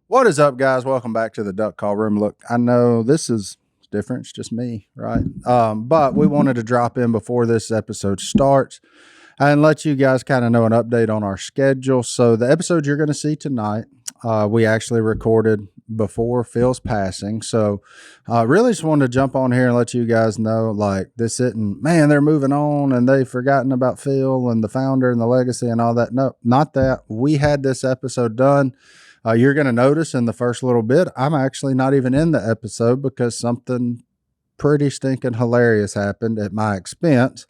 What is up, guys? Welcome back to the Duck Call Room. Look, I know this is different. It's just me, right? But we wanted to drop in before this episode starts and let you guys kind of know an update on our schedule. So the episode you're going to see tonight, we actually recorded before Phil's passing. So really just wanted to jump on here and let you guys know, like, this isn't, man, they're moving on and they've forgotten about Phil and the founder and the legacy and all that. No, not that. We had this episode done. You're going to notice in the first little bit, I'm actually not even in the episode because something pretty stinking hilarious happened at my expense.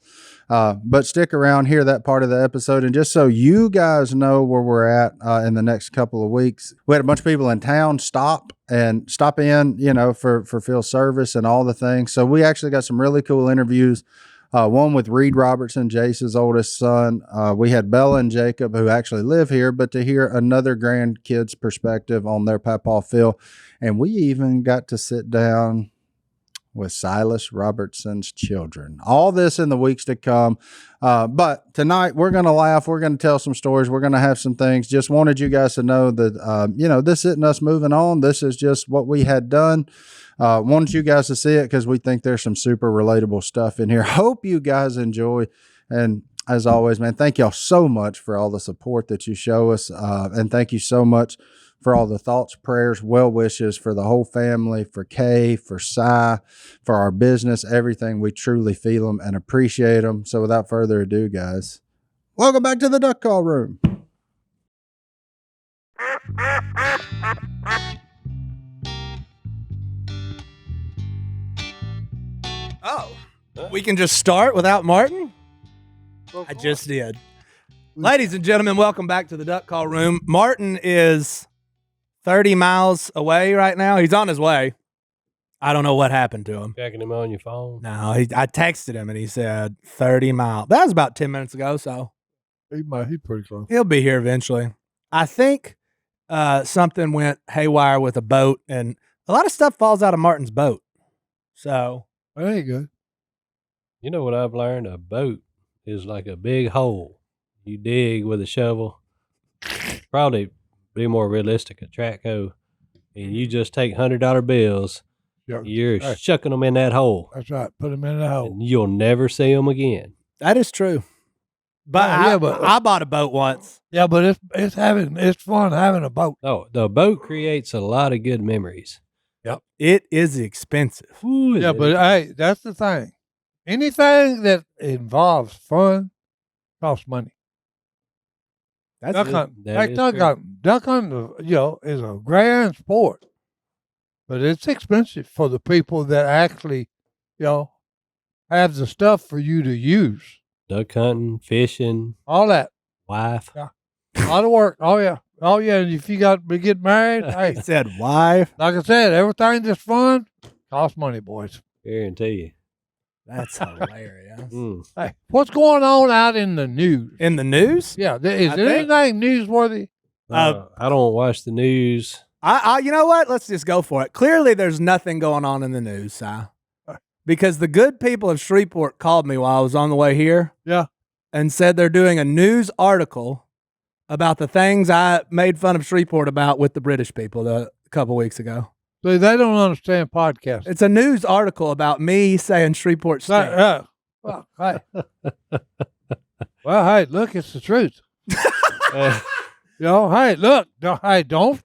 But stick around, hear that part of the episode. And just so you guys know where we're at in the next couple of weeks, we had a bunch of people in town stop in, for Phil's service and all the things. So we actually got some really cool interviews. One with Reed Robertson, Jace's oldest son. We had Bella and Jacob, who actually live here, but to hear another grandkid's perspective on their papa Phil. And we even got to sit down with Silas Robertson's children. All this in the weeks to come. But tonight we're going to laugh. We're going to tell some stories. We're going to have some things. Just wanted you guys to know that, this isn't us moving on. This is just what we had done. Wanted you guys to see it because we think there's some super relatable stuff in here. Hope you guys enjoy. And as always, man, thank y'all so much for all the support that you show us. And thank you so much for all the thoughts, prayers, well wishes for the whole family, for Kay, for Si, for our business, everything. We truly feel them and appreciate them. So without further ado, guys, welcome back to the Duck Call Room. Oh, we can just start without Martin? I just did. Ladies and gentlemen, welcome back to the Duck Call Room. Martin is 30 miles away right now. He's on his way. I don't know what happened to him. Checking him on your phone? No, I texted him and he said 30 miles. That was about 10 minutes ago, so He's pretty close. he'll be here eventually. I think something went haywire with a boat, and a lot of stuff falls out of Martin's boat. So That ain't good. You know what I've learned? A boat is like a big hole. You dig with a shovel. Probably be more realistic, a track hoe. And you just take $100 bills. Yeah. You're Hey. shucking them in that hole. That's right. Put him in the hole. And you'll never see them again. that is true. But, I bought a boat once. Yeah, but it's fun having a boat. Oh, the boat creates a lot of good memories. It is expensive. Ooh, Yeah, but hey, that's the thing. Anything that involves fun costs money. That's Duck it. hunting. That Like is duck true. hunting. Duck hunting, is a grand sport. But it's expensive for the people that actually, have the stuff for you to use. Duck hunting, fishing, All that. wife. A lot of work. Oh, yeah. Oh, yeah. And if you got to get married, hey, He said, wife. like I said, everything that's fun costs money, boys. Guarantee you. That's hilarious. Mm. Hey, what's going on out in the news? In the news? Yeah, is I there think- anything newsworthy? I don't watch the news. You know what? Let's just go for it. Clearly, there's nothing going on in the news, Si. Because the good people of Shreveport called me while I was on the way here. Yeah. And said they're doing a news article about the things I made fun of Shreveport about with the British people a couple weeks ago. See, they don't understand podcasts. It's a news article about me saying Shreveport stinks. Well, hey. Well, hey, look, it's the truth. Hey, look, don't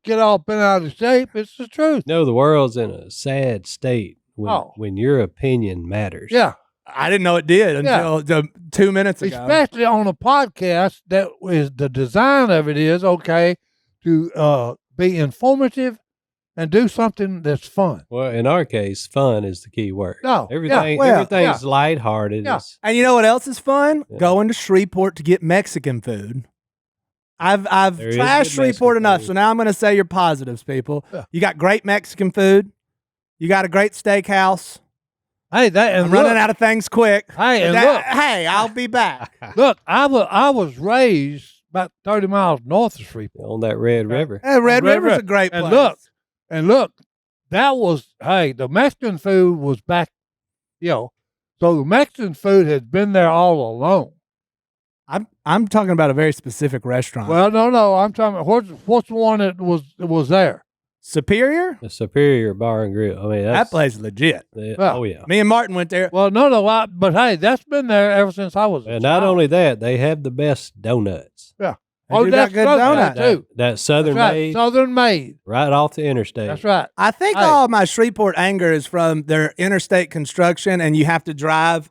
get all bent out of shape. It's the truth. No, the world's in a sad state when your opinion matters. Yeah, I didn't know it did until 2 minutes ago. especially on a podcast that is the design of it is okay to be informative and do something that's fun. Well, in our case, fun is the key word. No, Everything's lighthearted. Yeah. It's- And you know what else is fun? Yeah. Going to Shreveport to get Mexican food. I've There is trashed good Shreveport Mexican enough, food. so now I'm going to say your positives, people. Yeah. You got great Mexican food. You got a great steakhouse. Hey, I'm running out of things quick. Hey, and Hey, I'll be back. look, I was raised about 30 miles north of Shreveport. on that Red River. Hey, Red Red River's a River. great place. And look, that was, the Mexican food was back, so the Mexican food has been there all along. I'm talking about a very specific restaurant. Well, no. I'm talking about what's the one that was there? Superior? The Superior Bar and Grill. I mean, That place is legit. Oh yeah. Me and Martin went there. Well, no. But hey, that's been there ever since I was. And not only that, they have the best donuts. Yeah. They do got good donuts. too. That Southern That's right. made, Southern made. right off the interstate. That's right. I think Hey. all of my Shreveport anger is from their interstate construction, and you have to drive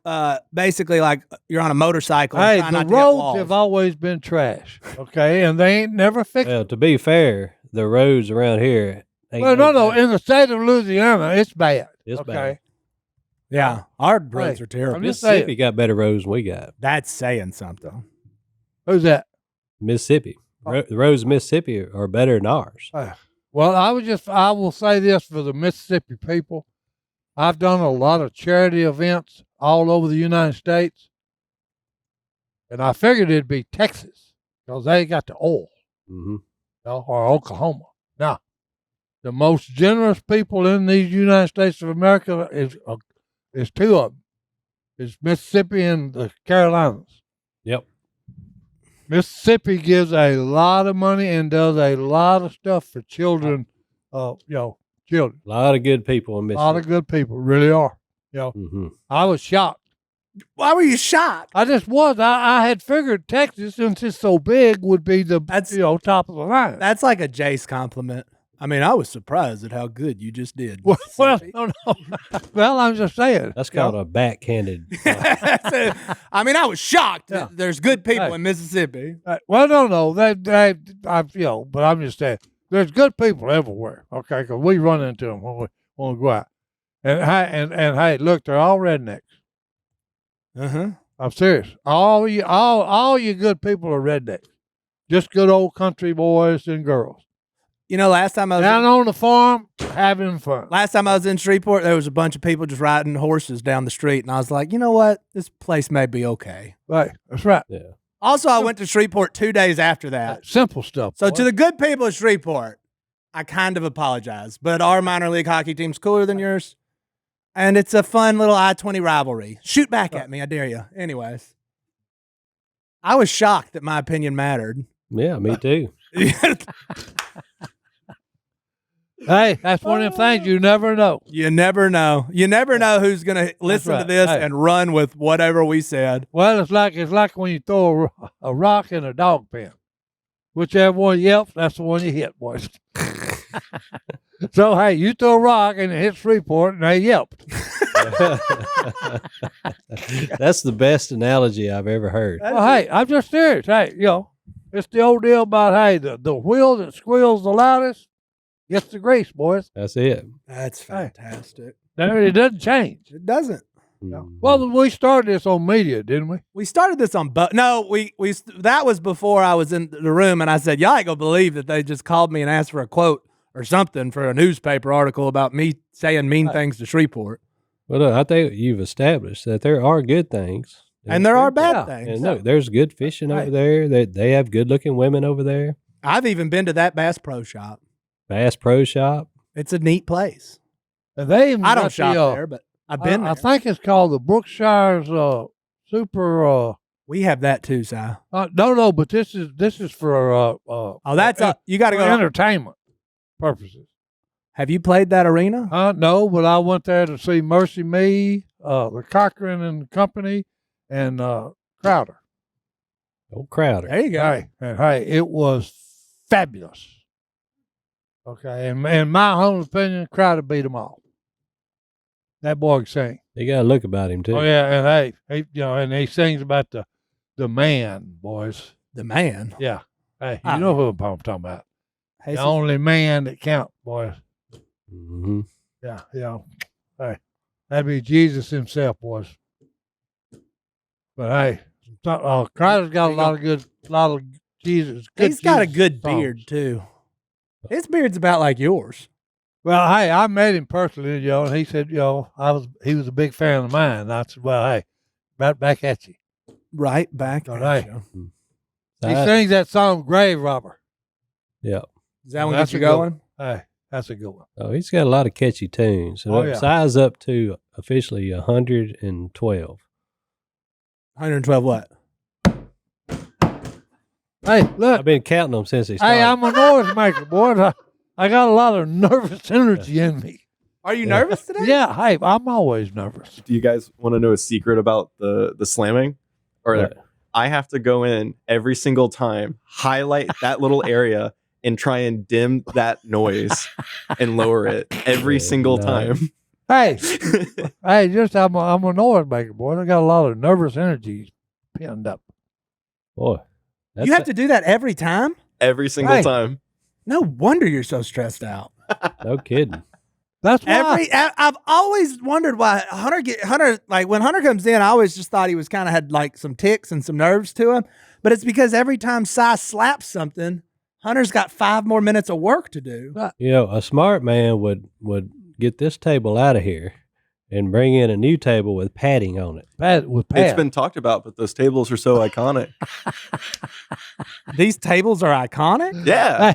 basically like you're on a motorcycle. Hey, and try the not to hit roads walls. have always been trash. Okay, and they ain't never fixed. Well, to be fair, the roads around here ain't Well, no. bad. In the state of Louisiana, it's bad. It's okay. bad. Yeah, our roads are terrible. I'm just saying. Mississippi got better roads than we got. That's saying something. Who's that? Mississippi. The roads in Mississippi are better than ours. Well, I will say this for the Mississippi people. I've done a lot of charity events all over the United States, and I figured it'd be Texas because they got the oil, Mm-hmm. or Oklahoma. Now, the most generous people in these United States of America is two of them. It's Mississippi and the Carolinas. Yep. Mississippi gives a lot of money and does a lot of stuff for children. Children. A lot of good people in A Mississippi. lot of good people, really are. Mm-hmm. I was shocked. Why were you shocked? I just was. I had figured Texas, since it's so big, would be the top of the line. That's like a Jace compliment. I mean, I was surprised at how good you just did. Well, no. Well, I'm just saying. That's called a backhanded. I mean, I was shocked. Yeah. There's good people Hey. in Mississippi. Well, no. But I'm just saying, there's good people everywhere. Okay, because we run into them when we go out. And hey, look, they're all rednecks. Uh-huh. I'm serious. All you good people are rednecks. Just good old country boys and girls. You know, last time I Down was on the farm, having fun. in Shreveport, there was a bunch of people just riding horses down the street, and I was like, you know what? This place may be okay. Right. That's right. Yeah. Also, I went to Shreveport 2 days after that. Simple stuff. So boy. to the good people of Shreveport, I kind of apologize, but our minor league hockey team's cooler than yours, and it's a fun little I-20 rivalry. Shoot back at me, I dare you. Anyways, I was shocked that my opinion mattered. Yeah, me too. Hey, that's one of them things you never know. You never know. You never know who's going to listen to right. this Hey. and run with whatever we said. Well, it's like when you throw a rock in a dog pen. Whichever one yelps, that's the one you hit, boys. So, hey, you throw a rock and it hits Shreveport and they yelped. That's the best analogy I've ever heard. Well, hey, I'm just serious. Hey, it's the old deal about, hey, the wheel that squeals the loudest gets the grease, boys. That's it. That's fantastic. It doesn't change. It doesn't. Mhm. Well, we started this on media, didn't we? We started this on no, we that was before I was in the room, and I said, y'all ain't gonna believe that they just called me and asked for a quote or something for a newspaper article about me saying mean things to Shreveport. Well, look, I think you've established that there are good things. And there are bad Yeah. things. And look, there's good fishing over there. They have good looking women over there. I've even been to that Bass Pro Shop. Bass Pro Shop. It's a neat place. And they even I don't got shop the, there, but I've been there. I think it's called the Brookshire's Super. We have that too, Si. No, but this is for Oh, that's you got to for go. entertainment purposes. Have you played that arena? No, but I went there to see Mercy Me, the Cochran and Company, and Crowder. Old Crowder. There you go. Hey, it was fabulous. Okay, and in my humble opinion, Crowder beat them all. That boy can sing. He got a look about him too. Oh yeah, and and he sings about the man, boys. The man. Yeah. Hey, you know who I'm talking about. Hey, The only man that count, boys. Mm-hmm. Yeah. Hey, that'd be Jesus himself, boys. But hey, Crowder's got a lot of Jesus. he's got a Jesus good songs. beard too. His beard's about like yours. Well, hey, I met him personally, and he said, he was a big fan of mine. And I said, well, hey, back at you. Right back. All at right. you. He sings that song, Grave Robber. Yeah. Is that one That's get you a good going? Hey, that's a good one. Oh, he's got a lot of catchy tunes. Oh, yeah. Size up to officially 112. 112 what? Hey, look. I've been counting them since he started. Hey, I'm a noise maker, boy. I got a lot of nervous energy in me. Are you nervous today? Yeah, hey, I'm always nervous. Do you guys want to know a secret about the slamming? Or What? I have to go in every single time, highlight that little area, and try and dim that noise and lower it every single no. time. Hey, hey, just I'm a noise maker, boy. I got a lot of nervous energy pinned up. Boy, You have to do that every time? Every single Hey. time. No wonder you're so stressed out. No kidding. That's why. I've always wondered why Hunter, like when Hunter comes in, I always just thought he was kind of had like some ticks and some nerves to him. But it's because every time Si slaps something, Hunter's got 5 more minutes of work to do. You know, a smart man would get this table out of here and bring in a new table with padding on it. With It's Pat. been talked about, but those tables are so iconic. These tables are iconic. Yeah.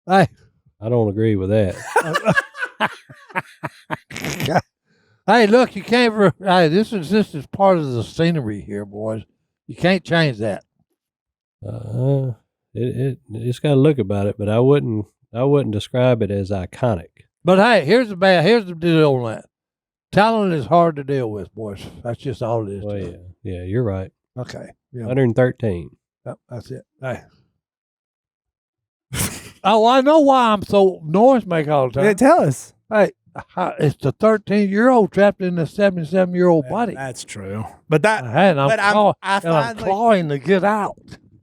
Hey, I don't agree with that. hey, look, you can't. Hey, this is part of the scenery here, boys. You can't change that. It's got a look about it, but I wouldn't describe it as iconic. But hey, here's the deal on that. Talent is hard to deal with, boys. That's just all it is. Well, yeah, you're right. Okay. Yeah. 113. Yep, that's it. Hey. Oh, I know why I'm so noise maker all the Yeah, time. tell us. Hey, it's the 13-year-old trapped in the 77-year-old body. That's true. But that And I'm, but I'm- claw- I and I'm finally- clawing to get out.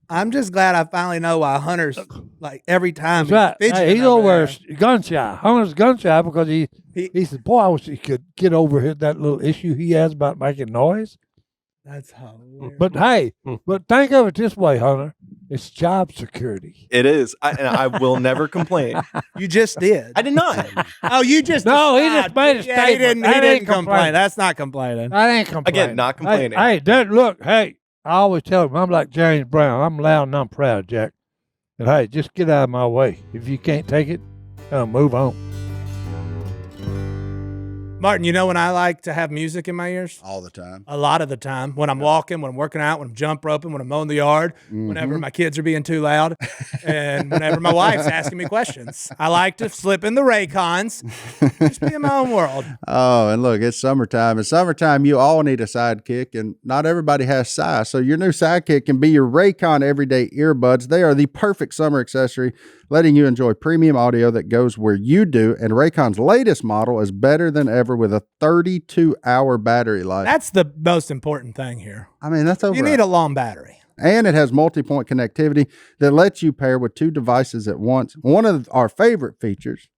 I'm just glad I finally know why Hunter's like every time That's right. he's Hey, fidgeting he's over there. there gun shy. Hunter's gun shy because he said, boy, I wish he could get over that little issue he has about making noise. That's hilarious. But hey, but think of it this way, Hunter. It's job security. It is. And I will never complain. You just did. I did not. Oh, you just No, he decided. just made a Yeah, statement. he didn't. That He ain't didn't complain. complaining. That's not complaining. I ain't complaining. Again, not complaining. Hey, look, hey, I always tell him I'm like James Brown. I'm loud and I'm proud, Jack. And hey, just get out of my way. If you can't take it, move on. Martin, you know when I like to have music in my ears? All the time. A lot of the time. When I'm walking, when I'm working out, when I'm jump roping, when I'm mowing the yard, whenever my kids are being too loud, and whenever my wife's asking me questions. I like to slip in the Raycons, just be in my own world. Oh, and look, it's summertime. In summertime, you all need a sidekick, and not everybody has Si. So your new sidekick can be your Raycon everyday earbuds. They are the perfect summer accessory, letting you enjoy premium audio that goes where you do. And Raycon's latest model is better than ever with a 32-hour battery life. That's the most important thing here. I mean, that's over. You need a long battery. And it has multi-point connectivity that lets you pair with 2 devices at once. One of our favorite features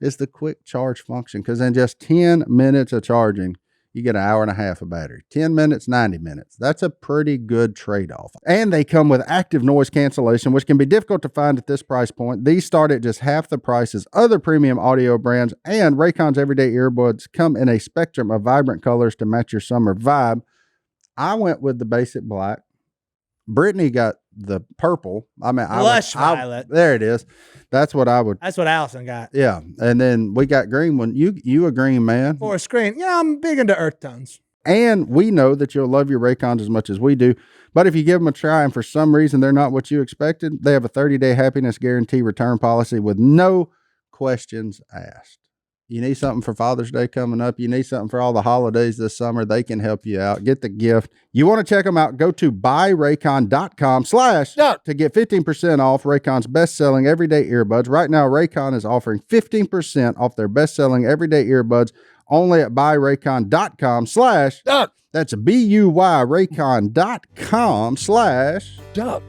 is the quick charge function, because in just 10 minutes of charging, you get an hour and a half of battery. 10 minutes, 90 minutes. That's a pretty good trade-off. And they come with active noise cancellation, which can be difficult to find at this price point. These start at just half the price as other premium audio brands, and Raycon's everyday earbuds come in a spectrum of vibrant colors to match your summer vibe. I went with the basic black. Brittany got the purple. I mean, Blush violet. There it is. That's what I would. That's what Allison got. Yeah, and then we got green one. You a green man. For a screen. Yeah, I'm big into earth tones. And we know that you'll love your Raycons as much as we do. But if you give them a try and for some reason they're not what you expected, they have a 30-day happiness guarantee return policy with no questions asked. You need something for Father's Day coming up. You need something for all the holidays this summer. They can help you out. Get the gift. You want to check them out, go to buyraycon.com/ to get 15% off Raycon's best-selling everyday earbuds. Right now, Raycon is offering 15% off their best-selling everyday earbuds only at buyraycon.com/ Duck. That's BUYRaycon.com/ Duck.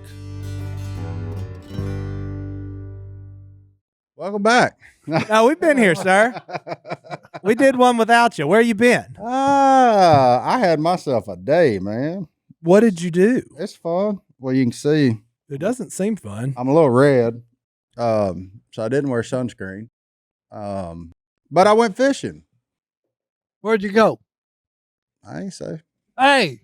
Welcome back. No, we've been here, sir. We did one without you. Where you been? I had myself a day, man. What did you do? It's fun. Well, you can see It doesn't seem fun. I'm a little red, so I didn't wear sunscreen. But I went fishing. Where'd you go? I ain't say. Hey.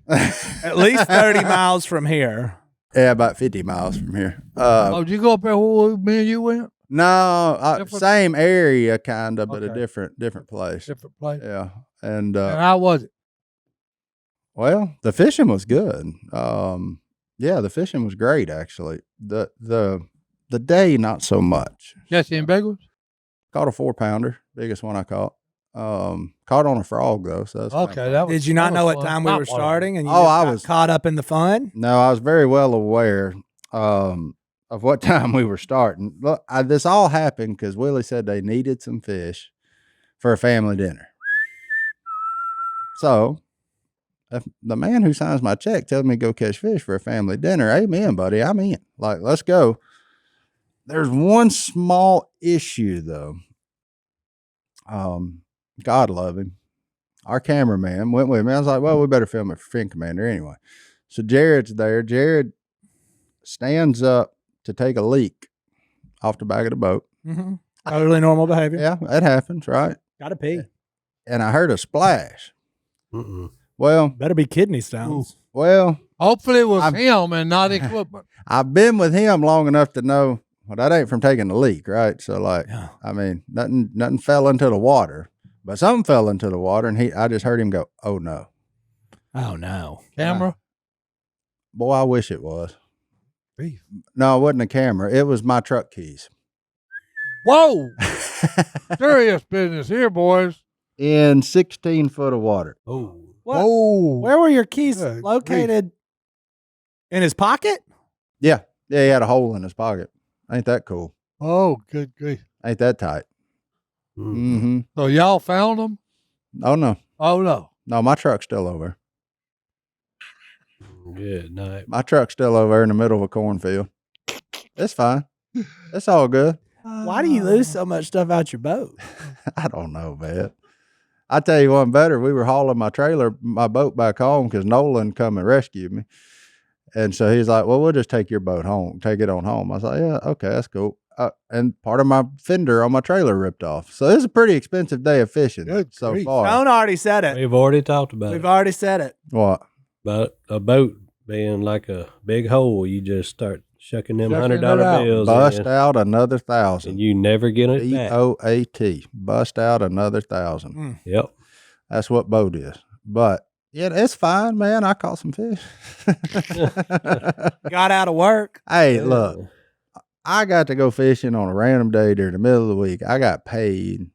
At least 30 miles from here. Yeah, about 50 miles from here. Did you go up there where me and you went? No, Different- same area, kind of, but a Okay. different place. Different place. Yeah, and And how was it? well, the fishing was good. Yeah, the fishing was great actually. The day not so much. Catch any big ones? Caught a 4-pounder, biggest one I caught. Caught on a frog though, so that's Okay, that was. Did you not that know was what fun. time we Not were one of them. starting, and you Oh, just I got was- caught up in the fun? No, I was very well aware of what time we were starting. Look, this all happened because Willie said they needed some fish for a family dinner. So, if the man who signs my check tells me to go catch fish for a family dinner, amen, buddy, I'm in. Like, let's go. There's one small issue though. God love him. Our cameraman went with me. I was like, well, we better film it for Fin Commander anyway. So Jared's there. Jared stands up to take a leak off the back of the boat. Mm-hmm. Totally normal behavior. Yeah, that happens, right? Gotta pee. And I heard a splash. Mm-mm. Well, Better be kidney stones. Hopefully it was I'm- him and not equipment. I've been with him long enough to know, well, that ain't from taking the leak, right? So, like, Yeah. I mean, nothing fell into the water, but something fell into the water, and I just heard him go, "Oh no, Oh no. Camera. boy, I wish it was." Beef. No, it wasn't a camera. It was my truck keys. Whoa! Serious business here, boys. In 16 foot of water. Oh, What? Oh, Where were your keys Good located? In his pocket? Yeah, he had a hole in his pocket. Ain't that cool? oh, good grief. Ain't that tight? mm. Mm-hmm. So y'all found them? Oh no, Oh no. no, my truck's still over. Good night. My truck's still over in the middle of a cornfield. It's fine. It's all good. Why do you lose so much stuff out your boat? I don't know, man. I tell you one better. We were hauling my boat back home because Nolan come and rescued me. And so he's like, well, we'll just take your boat home, take it on home. I was like, yeah, okay, that's cool. And part of my fender on my trailer ripped off. So this is a pretty expensive day of fishing Good so grief. far. Stone already said it. We've already talked about We've it. already said it. What? About a boat being like a big hole. You just start shucking them Shucking it $100 out. bills Bust in, out another and 1,000. you never get it back. BOAT. Bust out another 1,000. Yep. That's what boat is. But yeah, it's fine, man. I caught some fish. Got out of work. Hey, look, I got to go fishing on a random day during the middle of the week. I got paid,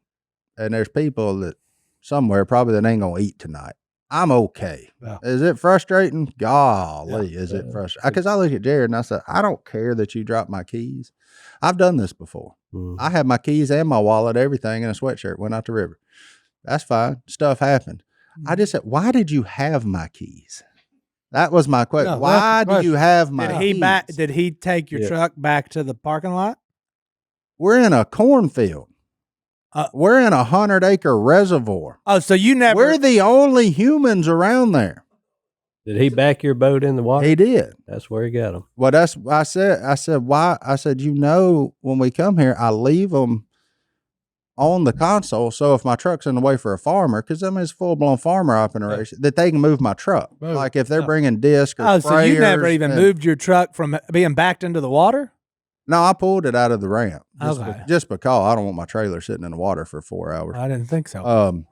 and there's people that somewhere probably that ain't gonna eat tonight. I'm okay. Yeah. Is it frustrating? Golly, is it Yeah. frustrating? Because I look at Jared and I said, I don't care that you dropped my keys. I've done this before. Mhm. I had my keys and my wallet, everything in a sweatshirt, went out the river. That's fine. Stuff happened. I just said, why did you have my keys? That was my question. Yeah, Why that's the do you have my keys? Did he take your Yeah. truck back to the parking lot? We're in a cornfield. Uh, We're in a 100-acre reservoir. Oh, so you never. We're the only humans around there. Did he back your boat in the water? He did. That's where he got them. Well, that's I said why? I said, when we come here, I leave them on the console. So if my truck's in the way for a farmer, because I mean it's full blown farmer operation, that they can move my truck. Move. Like if they're Yeah. bringing disc or Oh, so you never sprayers even and- moved your truck from being backed into the water? No, I pulled it out of the ramp. Okay. Just because I don't want my trailer sitting in the water for 4 hours. I didn't think so.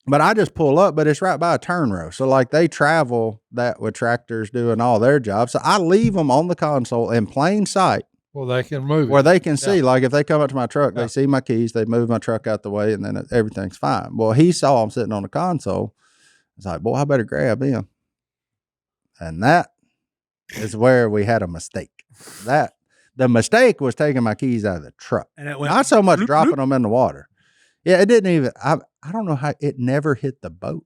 But I just pull up, but it's right by a turn row. So like they travel that with tractors doing all their jobs. So I leave them on the console in plain sight Well, they can move where it. they can see. Like if they come up to my truck, Yeah. they see my keys, they move my truck out the way, and then everything's fine. Well, he saw them sitting on the console. It's like, boy, I better grab him. And that is where we had a mistake. The mistake was taking my keys out of the truck. And it went. Not so much bloop, dropping them in the water. Yeah, it didn't even. I don't know how it never hit the boat.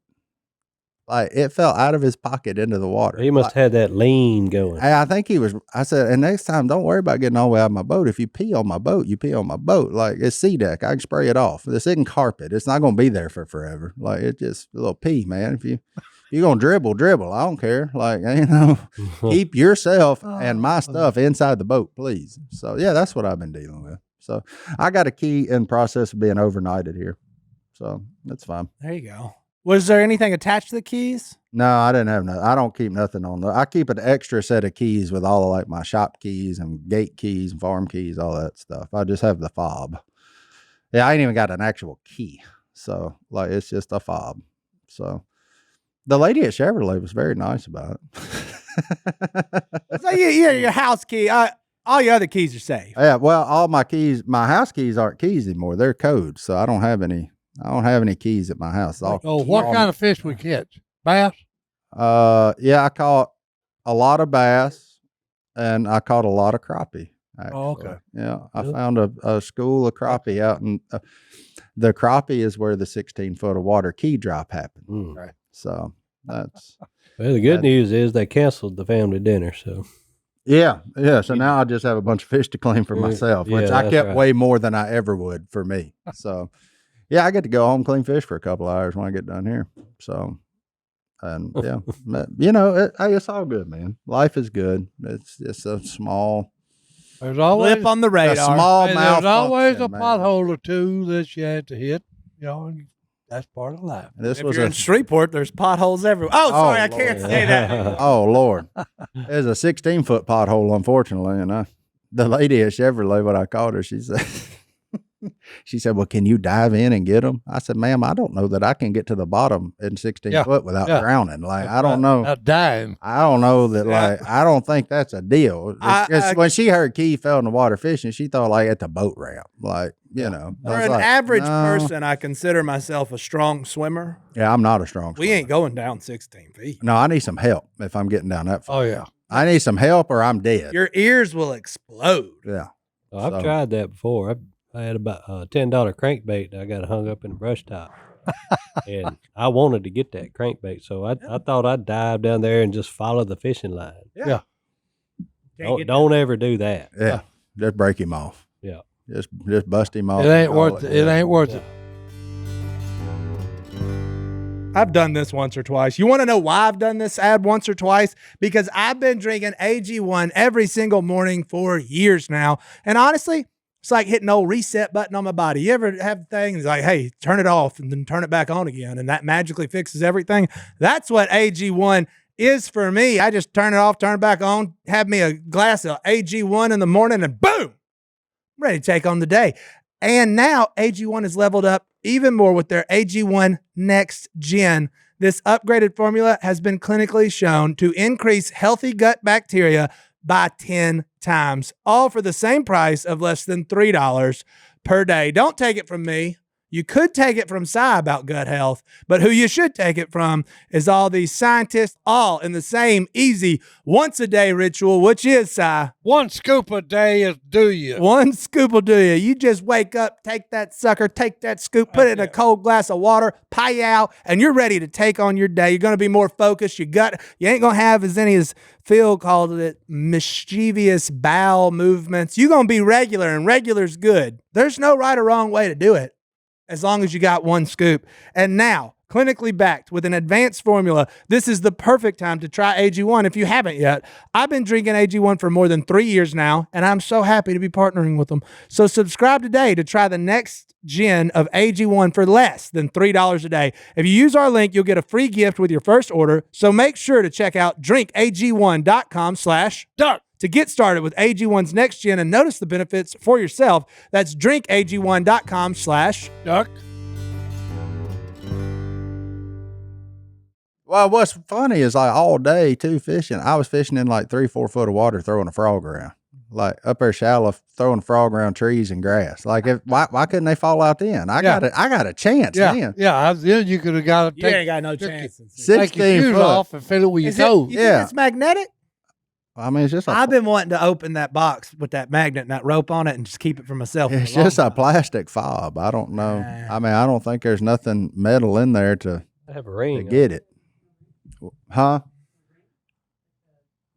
Like it fell out of his pocket into the water. He must have had that lean going. I think he was. I said, and next time, don't worry about getting all the way out of my boat. If you pee on my boat, you pee on my boat. Like it's sea deck, I can spray it off. This isn't carpet. It's not going to be there for forever. Like it's just a little pee, man. If you're gonna dribble. I don't care. Like keep yourself and my stuff inside the boat, please. So yeah, that's what I've been dealing with. So I got a key in process of being overnighted here. So that's fine. There you go. Was there anything attached to the keys? No, I didn't have no. I don't keep nothing on the. I keep an extra set of keys with all of like my shop keys and gate keys and farm keys, all that stuff. I just have the fob. Yeah, I ain't even got an actual key. So like it's just a fob. So the lady at Chevrolet was very nice about it. So your house key. All your other keys are safe. Yeah, well, all my keys, my house keys aren't keys anymore. They're codes, so I don't have any. I don't have any keys at my house. What kind of fish we catch? Bass? Yeah, I caught a lot of bass, and I caught a lot of crappie. Actually. Oh, okay. Yeah, I found a school of crappie out in the crappie is where the 16-foot of water key drop happened. Right. So that's Well, the good news is they canceled the family dinner, so yeah. So now I just have a bunch of fish to clean for myself, which yeah, I that's kept right. way more than I ever would for me. So yeah, I get to go home clean fish for a couple of hours when I get done here. So and yeah, but, it's all good, man. Life is good. It's a small. There's always Blip on the radar. A small there's always a malfunction, man. pothole or two that you had to hit. And that's part of life. This If was you're in Shreveport, there's potholes everywhere. Oh, sorry, I can't Lord. say that. Oh Lord, there's a 16-foot pothole, unfortunately, and the lady at Chevrolet, what I called her, she said, well, can you dive in and get them? I said, ma'am, I don't know that I can get to the bottom in 16 foot without drowning. Like, I don't know. Not dying. I don't know that, I don't think that's a deal. When she heard Key fell in the water fishing, she thought, like, at the boat ramp. Like, I For was an like, average no. person, I consider myself a strong swimmer. Yeah, I'm not a strong We ain't going down 16 feet. No, I need some help if I'm getting down that far. Oh, yeah. I need some help or I'm dead. Your ears will explode. Yeah. Well, I've tried that before. I had about a $10 crankbait that I got hung up in the brush top. And I wanted to get that crankbait, so I thought I'd dive down there and just follow the fishing line. Yeah. Don't ever do that. Yeah. Just break him off. Yeah. Just bust him off. It ain't worth it. It ain't worth it. I've done this once or twice. You want to know why I've done this ad once or twice? Because I've been drinking AG1 every single morning for years now. And honestly, it's like hitting an old reset button on my body. You ever have things like, hey, turn it off and then turn it back on again, and that magically fixes everything? That's what AG1 is for me. I just turn it off, turn it back on, have me a glass of AG1 in the morning, and boom, I'm ready to take on the day. And now AG1 is leveled up even more with their AG1 Next Gen. This upgraded formula has been clinically shown to increase healthy gut bacteria by 10 times, all for the same price of less than $3 per day. Don't take it from me. You could take it from Si about gut health, but who you should take it from is all these scientists, all in the same easy once-a-day ritual, which is, Si, 1 scoop a day is do you. 1 scoop will do you. You just wake up, take that sucker, take that scoop, put it in a cold glass of water, pow, and you're ready to take on your day. You're going to be more focused. You ain't going to have as any, as Phil called it, mischievous bowel movements. You're going to be regular, and regular's good. There's no right or wrong way to do it, as long as you got 1 scoop. And now, clinically backed with an advanced formula, this is the perfect time to try AG1 if you haven't yet. I've been drinking AG1 for more than 3 years now, and I'm so happy to be partnering with them. So subscribe today to try the next gen of AG1 for less than $3 a day. If you use our link, you'll get a free gift with your first order. So make sure to check out drinkag1.com/duck. to get started with AG1's Next Gen and notice the benefits for yourself. That's drinkag1.com/duck. Well, what's funny is like all day too fishing. I was fishing in like 3-4 foot of water, throwing a frog around, like up there shallow, throwing a frog around trees and grass. Like why couldn't they fall out then? I got a chance. Man. Then you could have got to You ain't got no chance. take your 16 shoes foot. off and fill it with your Is it, toes. you think it's magnetic? I mean, it's just I've been wanting to open that box with that magnet and that rope on it and just keep it for myself. it's just a plastic fob. I don't know. I mean, I don't think there's nothing metal in there to I have a ring. get it. Huh?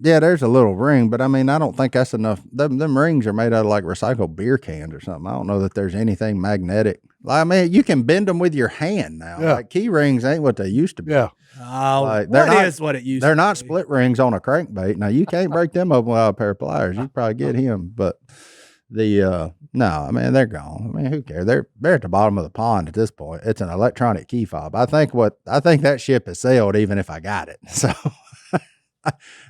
Yeah, there's a little ring, but I mean, I don't think that's enough. Them rings are made out of like recycled beer cans or something. I don't know that there's anything magnetic. Like, I mean, you can bend them with your hand now. Yeah. Like key rings ain't what they used to be. Yeah. Oh, Like, what is what it used They're to not be. split rings on a crankbait. Now you can't break them open without a pair of pliers. You probably get him, but no, I mean they're gone. I mean, who cares? They're at the bottom of the pond at this point. It's an electronic key fob. I think that ship has sailed even if I got it. So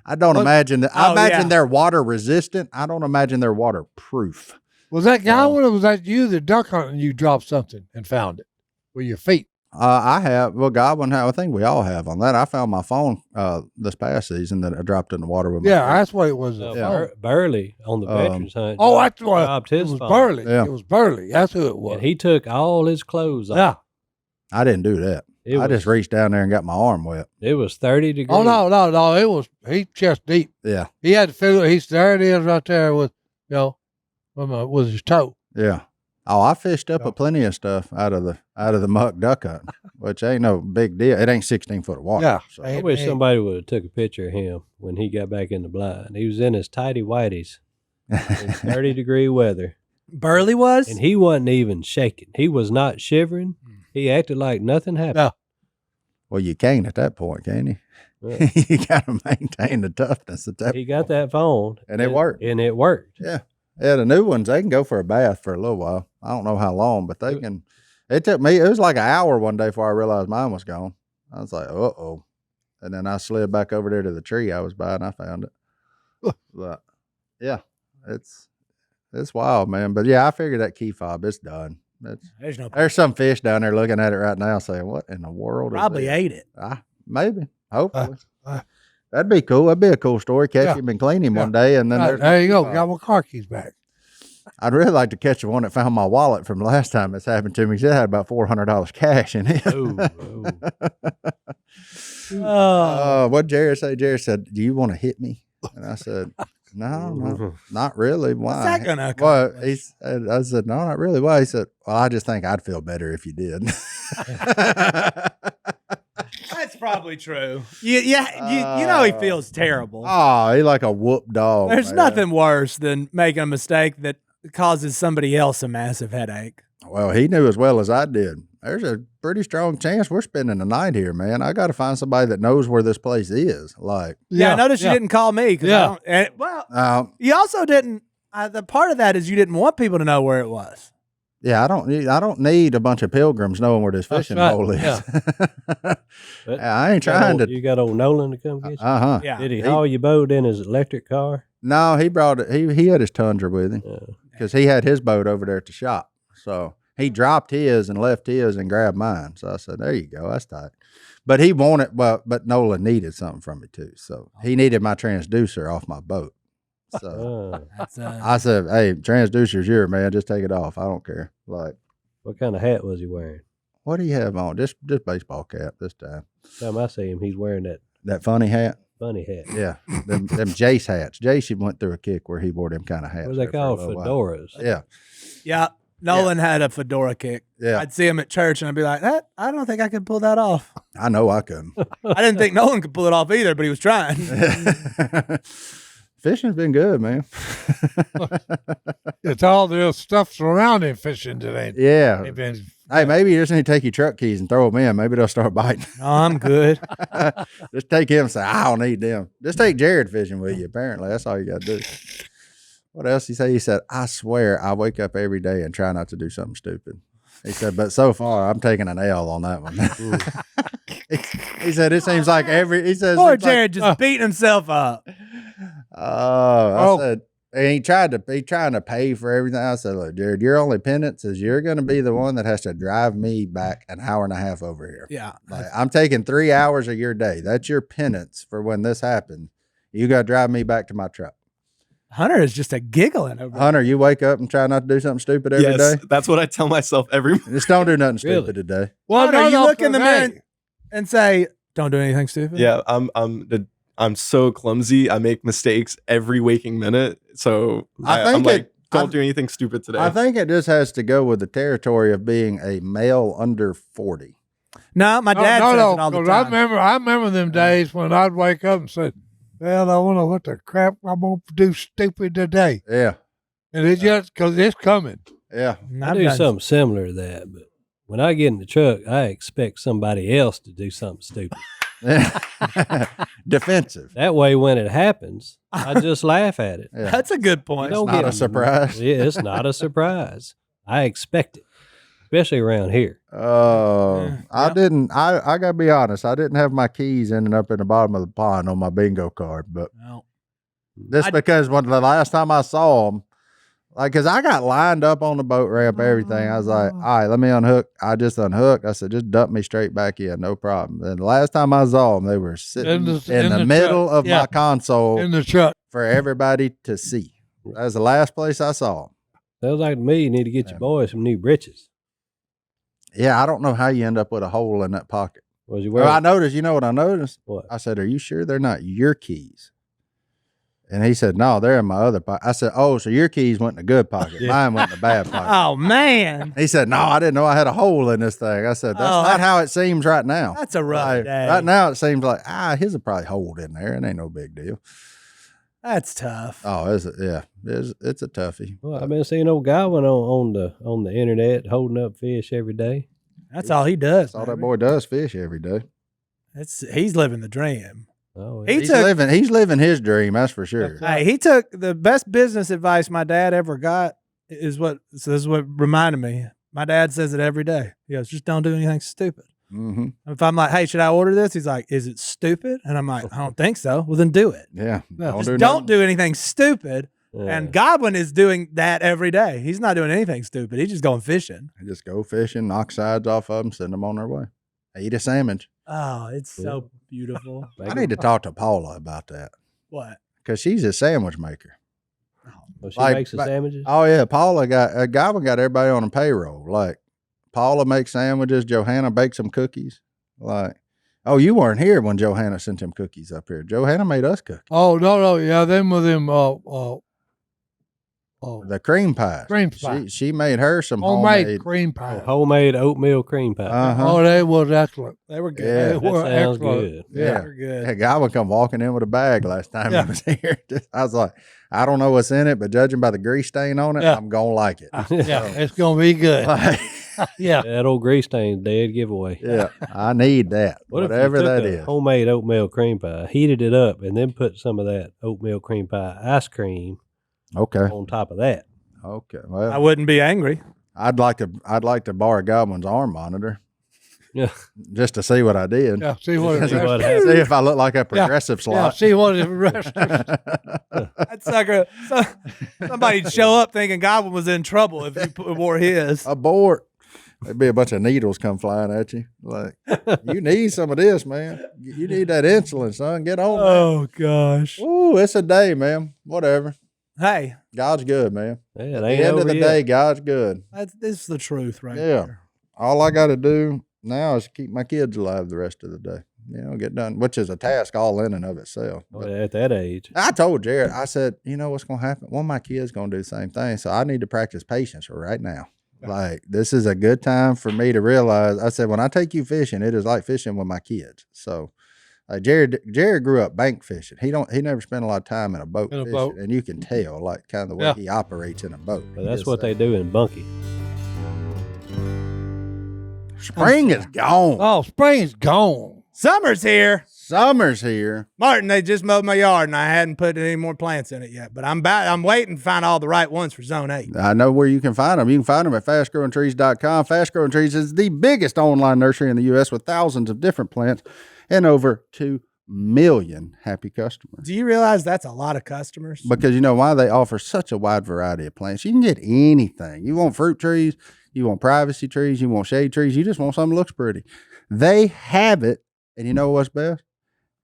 I don't imagine that. I imagine they're water resistant. I don't imagine they're waterproof. Was that Godwin or was that you, the duck hunting, you dropped something and found it with your feet? I have. Well, Godwin, I think we all have on that. I found my phone this past season that I dropped in the water with my Yeah, foot. that's what it was. Burley on the veterans hunt. Oh, that's what dropped it his was. phone. Burley. Yeah. It was Burley. That's who it was. And he took all his clothes off. Yeah. I didn't do that. I just reached down there and got my arm wet. It was 30 degrees. Oh no! It was he chest deep. Yeah. He had to feel it. There it is right there with with his toe. Yeah. Oh, I fished up a plenty of stuff out of the muck duck hunt, which ain't no big deal. It ain't 16 foot of water. Yeah. So. I wish somebody would have took a picture of him when he got back in the blind. He was in his tighty whities in 30-degree weather. Burley was? And he wasn't even shaking. He was not shivering. He acted like nothing happened. Yeah. Well, you can't at that point, can you? Yeah. You got to maintain the toughness at that He point. got that phone. And it worked. And it worked. Yeah. Yeah, the new ones, they can go for a bath for a little while. I don't know how long, but they can. It took me, it was like an hour one day before I realized mine was gone. I was like, uh-oh. And then I slid back over there to the tree I was by and I found it. But yeah, it's wild, man. But yeah, I figured that key fob, it's done. There's some fish down there looking at it right now saying, what in the world Probably is ate it. Maybe. Hopefully. That'd be cool. That'd be a cool story. Catch him and clean him one day. And then there you go. Got my car keys back. I'd really like to catch the one that found my wallet from the last time this happened to me. It had about $400 cash in it. What Jared say? Jared said, "Do you want to hit me?" And I said, "No, not really. Why?" What's that gonna Well, I said, "No, not really." Why? He said, "Well, I just think I'd feel better if you did." That's probably true. You know he feels terrible. Oh, he like a whoop dog. There's man. nothing worse than making a mistake that causes somebody else a massive headache. Well, he knew as well as I did. There's a pretty strong chance we're spending the night here, man. I got to find somebody that knows where this place is. Like, I noticed you didn't call me. You also didn't. The part of that is you didn't want people to know where it was. Yeah, I don't need a bunch of pilgrims knowing where this fishing hole is. Yeah. I ain't trying to. You got old Nolan to come get you? Uh-huh. Yeah. Did he haul your boat in his electric car? No, he brought it. He had his Tundra with him because he had his boat over there at the shop. So he dropped his and left his and grabbed mine. So I said, there you go. That's tight. But he wanted, but Nolan needed something from me too. So he needed my transducer off my boat. So I said, hey, transducer's yours, man. Just take it off. I don't care. Like, what kind of hat was he wearing? What do you have on? Just baseball cap this time. Time I see him, he's wearing that funny hat. Funny hat. Yeah, them Jace hats. Jace went through a kick where he wore them kind of hats. What was they called? Fedoras. Yeah. Yeah. Nolan had a fedora kick. Yeah. I'd see him at church and I'd be like, I don't think I could pull that off. I know I couldn't. I didn't think Nolan could pull it off either, but he was trying. Fishing's been good, man. It's all the stuff surrounding fishing today. Yeah. Hey, maybe you just need to take your truck keys and throw them in. Maybe they'll start biting. No, I'm good. Just take him and say, I don't need them. Just take Jared fishing with you, apparently. That's all you got to do. What else he say? He said, I swear I wake up every day and try not to do something stupid. He said, but so far I'm taking an L on that one. He said, it seems like he says, poor Jared just beating himself up. I said, and trying to pay for everything. I said, look, Jared, your only penance is you're going to be the one that has to drive me back an hour and a half over here. Yeah. Like, I'm taking 3 hours of your day. That's your penance for when this happened. You got to drive me back to my truck. Hunter is just a giggling over Hunter, you wake up and try not to do something stupid every day? That's what I tell myself every morning. Just don't do nothing stupid today. Well, Hunter, you look in the mirror and say, don't do anything stupid? Yeah, I'm so clumsy. I make mistakes every waking minute. So I'm like, don't do anything stupid today. I think it just has to go with the territory of being a male under 40. No, my dad says it all the time. I remember them days when I'd wake up and say, well, I wonder what the crap I'm going to do stupid today. Yeah. And it's just because it's coming. Yeah. I do something similar to that, but when I get in the truck, I expect somebody else to do something stupid. Defensive. That way, when it happens, I just laugh at it. Yeah. That's a good point. It's not a surprise. Yeah, it's not a surprise. I expect it, especially around here. I didn't. I gotta be honest. I didn't have my keys ending up in the bottom of the pond on my bingo card, but because when the last time I saw them, Like, cause I got lined up on the boat ramp, everything. I was like, all right, let me unhook. I just unhooked. I said, just dump me straight back in, no problem. And the last time I saw them, they were sitting in the middle truck. of my console In the truck. for everybody to see. That was the last place I saw them. Sounds like to me, you need to get your boys some new britches. Yeah, I don't know how you end up with a hole in that pocket. Was you Well, wearing? I noticed, you know what I noticed? What? I said, are you sure they're not your keys? And he said, no, they're in my other pocket. I said, oh, so your keys went in the good pocket. Mine went in the bad pocket. Oh, man. He said, no, I didn't know I had a hole in this thing. I said, that's not how it seems right now. That's a rough Like, day. right now, it seems like, his will probably hold in there. It ain't no big deal. That's tough. Oh, it's a toughie. Well, I've been seeing old Godwin on the internet holding up fish every day. That's all he does. That's all that baby. boy does, fish every day. He's living the dream. Oh, He yeah. He's living his dream, that's for sure. Hey, he took the best business advice my dad ever got so this is what reminded me. My dad says it every day. He goes, just don't do anything stupid. Mm-hmm. If I'm like, hey, should I order this? He's like, is it stupid? And I'm like, I don't think so. Well, then do it. Yeah. Don't do anything stupid. Yeah. And Godwin is doing that every day. He's not doing anything stupid. He's just going fishing. Just go fishing, knock sides off of them, send them on their way. Eat a sandwich. Oh, it's so beautiful. I need to talk to Paula about that What? because she's a sandwich maker. Well, she like- makes the like- sandwiches. Oh yeah, Paula Godwin got everybody on a payroll. Like Paula makes sandwiches, Johanna bakes some cookies. Like, oh, you weren't here when Johanna sent them cookies up here. Johanna made us cookies. Oh, no. Yeah, them with them, The cream pies. Cream pie. She made her some homemade homemade. cream pie. Homemade oatmeal cream pie. Uh-huh. Oh, they was excellent. They were good. Yeah. They That were sounds excellent. good. They Yeah. were good. That guy would come walking in with a bag last time Yeah. he was here. I was like, I don't know what's in it, but judging by the grease stain on it, Yeah. I'm gonna like it. Yeah, it's going to be good. Like, Yeah. That old grease stain's dead giveaway. yeah, I need that. What Whatever if you that took is. a homemade oatmeal cream pie, heated it up, and then put some of that oatmeal cream pie ice cream Okay. on top of that? Okay. I Well, wouldn't be angry. I'd like to borrow Godwin's arm monitor Yeah. just to see what I did. Yeah, see what See what it happens. See if I look like a progressive Yeah, slot. see what the rest That sucker. Somebody'd show up thinking Godwin was in trouble if you wore his. Abort. There'd be a bunch of needles come flying at you. Like, you need some of this, man. You need that insulin, son. Get on. Oh gosh. Ooh, it's a day, man. Whatever. Hey, God's good, man. Yeah, it At the ain't end of over the yet. day, God's good. this is the truth, right? Yeah. there. All I got to do now is keep my kids alive the rest of the day. Get done, which is a task all in and of itself. Well, But at that age. I told Jared, I said, you know what's going to happen? One of my kids going to do the same thing. So I need to practice patience right now. Like, this is a good time for me to realize. I said, when I take you fishing, it is like fishing with my kids. So Jared grew up bank fishing. He never spent a lot of time in a boat In a fishing. boat. And you can tell, like, kind of the way Yeah. he operates in a boat. But that's what they do in Bunkie. Spring is gone. Oh, spring's gone. Summer's here. Summer's here. Martin, they just mowed my yard and I hadn't put any more plants in it yet. But I'm waiting to find all the right ones for Zone 8. I know where you can find them. You can find them at fastgrowingtrees.com. Fast Growing Trees is the biggest online nursery in the U.S. with thousands of different plants and over 2 million happy customers. Do you realize that's a lot of customers? Because you know why? They offer such a wide variety of plants. You can get anything. You want fruit trees, you want privacy trees, you want shade trees, you just want something that looks pretty. They have it, and you know what's best?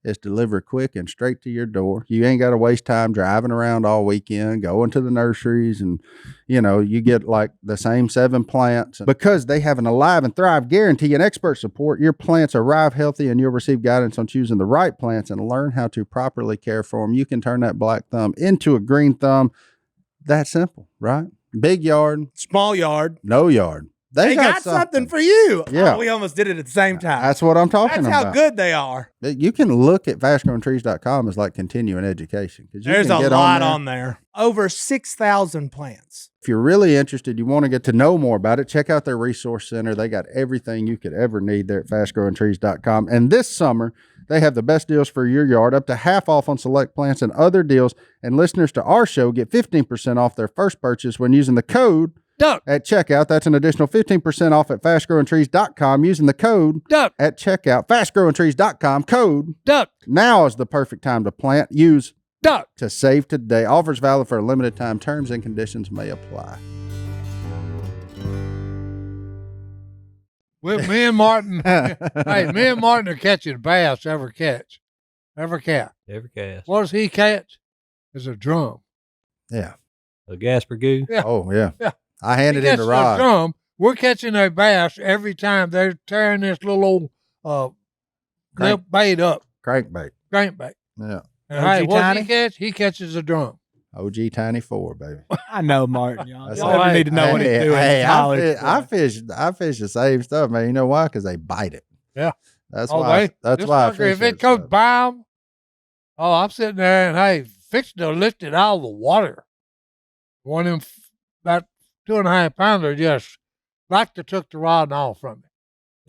It's delivered quick and straight to your door. You ain't got to waste time driving around all weekend, going to the nurseries, and you get like the same 7 plants. Because they have an Alive and Thrive guarantee and expert support, your plants arrive healthy and you'll receive guidance on choosing the right plants and learn how to properly care for them. You can turn that black thumb into a green thumb. That simple, right? Big yard, Small yard. no yard. They got something for you. Yeah. Oh, we almost did it at the same time. That's what I'm talking That's about. how good they are. You can look at fastgrowingtrees.com as like continuing education. 'Cause you There's can a get lot there. on there. Over 6,000 plants. If you're really interested, you want to get to know more about it, check out their resource center. They got everything you could ever need there at fastgrowingtrees.com. And this summer, they have the best deals for your yard, up to half off on select plants and other deals. And listeners to our show get 15% off their first purchase when using the code Duck, at checkout. That's an additional 15% off at fastgrowingtrees.com using the code duck, at checkout. Fastgrowingtrees.com code. duck. Now is the perfect time to plant. Use duck. to save today. Offers valid for a limited time. Terms and conditions may apply. With me and Martin, hey, me and Martin are catching bass every catch. Every cat. Every cast. What does he catch? Is a drum. Yeah. A Gasper goo. Yeah. Oh, yeah. Yeah. I handed He him the catches a rod. drum. We're catching a bass every time they're tearing this little old Crank. lip bait up, Crankbait. crankbait. Yeah. And OG hey, what Tiny? he catch? He catches a drum. OG Tiny 4, baby. I know Martin, y'all. That's Y'all all don't right. need to know what he's Hey, doing. hey, in college. I fish the same stuff, man. You know why? Because they bite it. Yeah. That's Oh, why. That's this why I fucker, fish if it that comes stuff. by him, oh, I'm sitting there and hey, fixing to lift it out of the water. One of them about 2.5 pounder just like to took the rod off from me.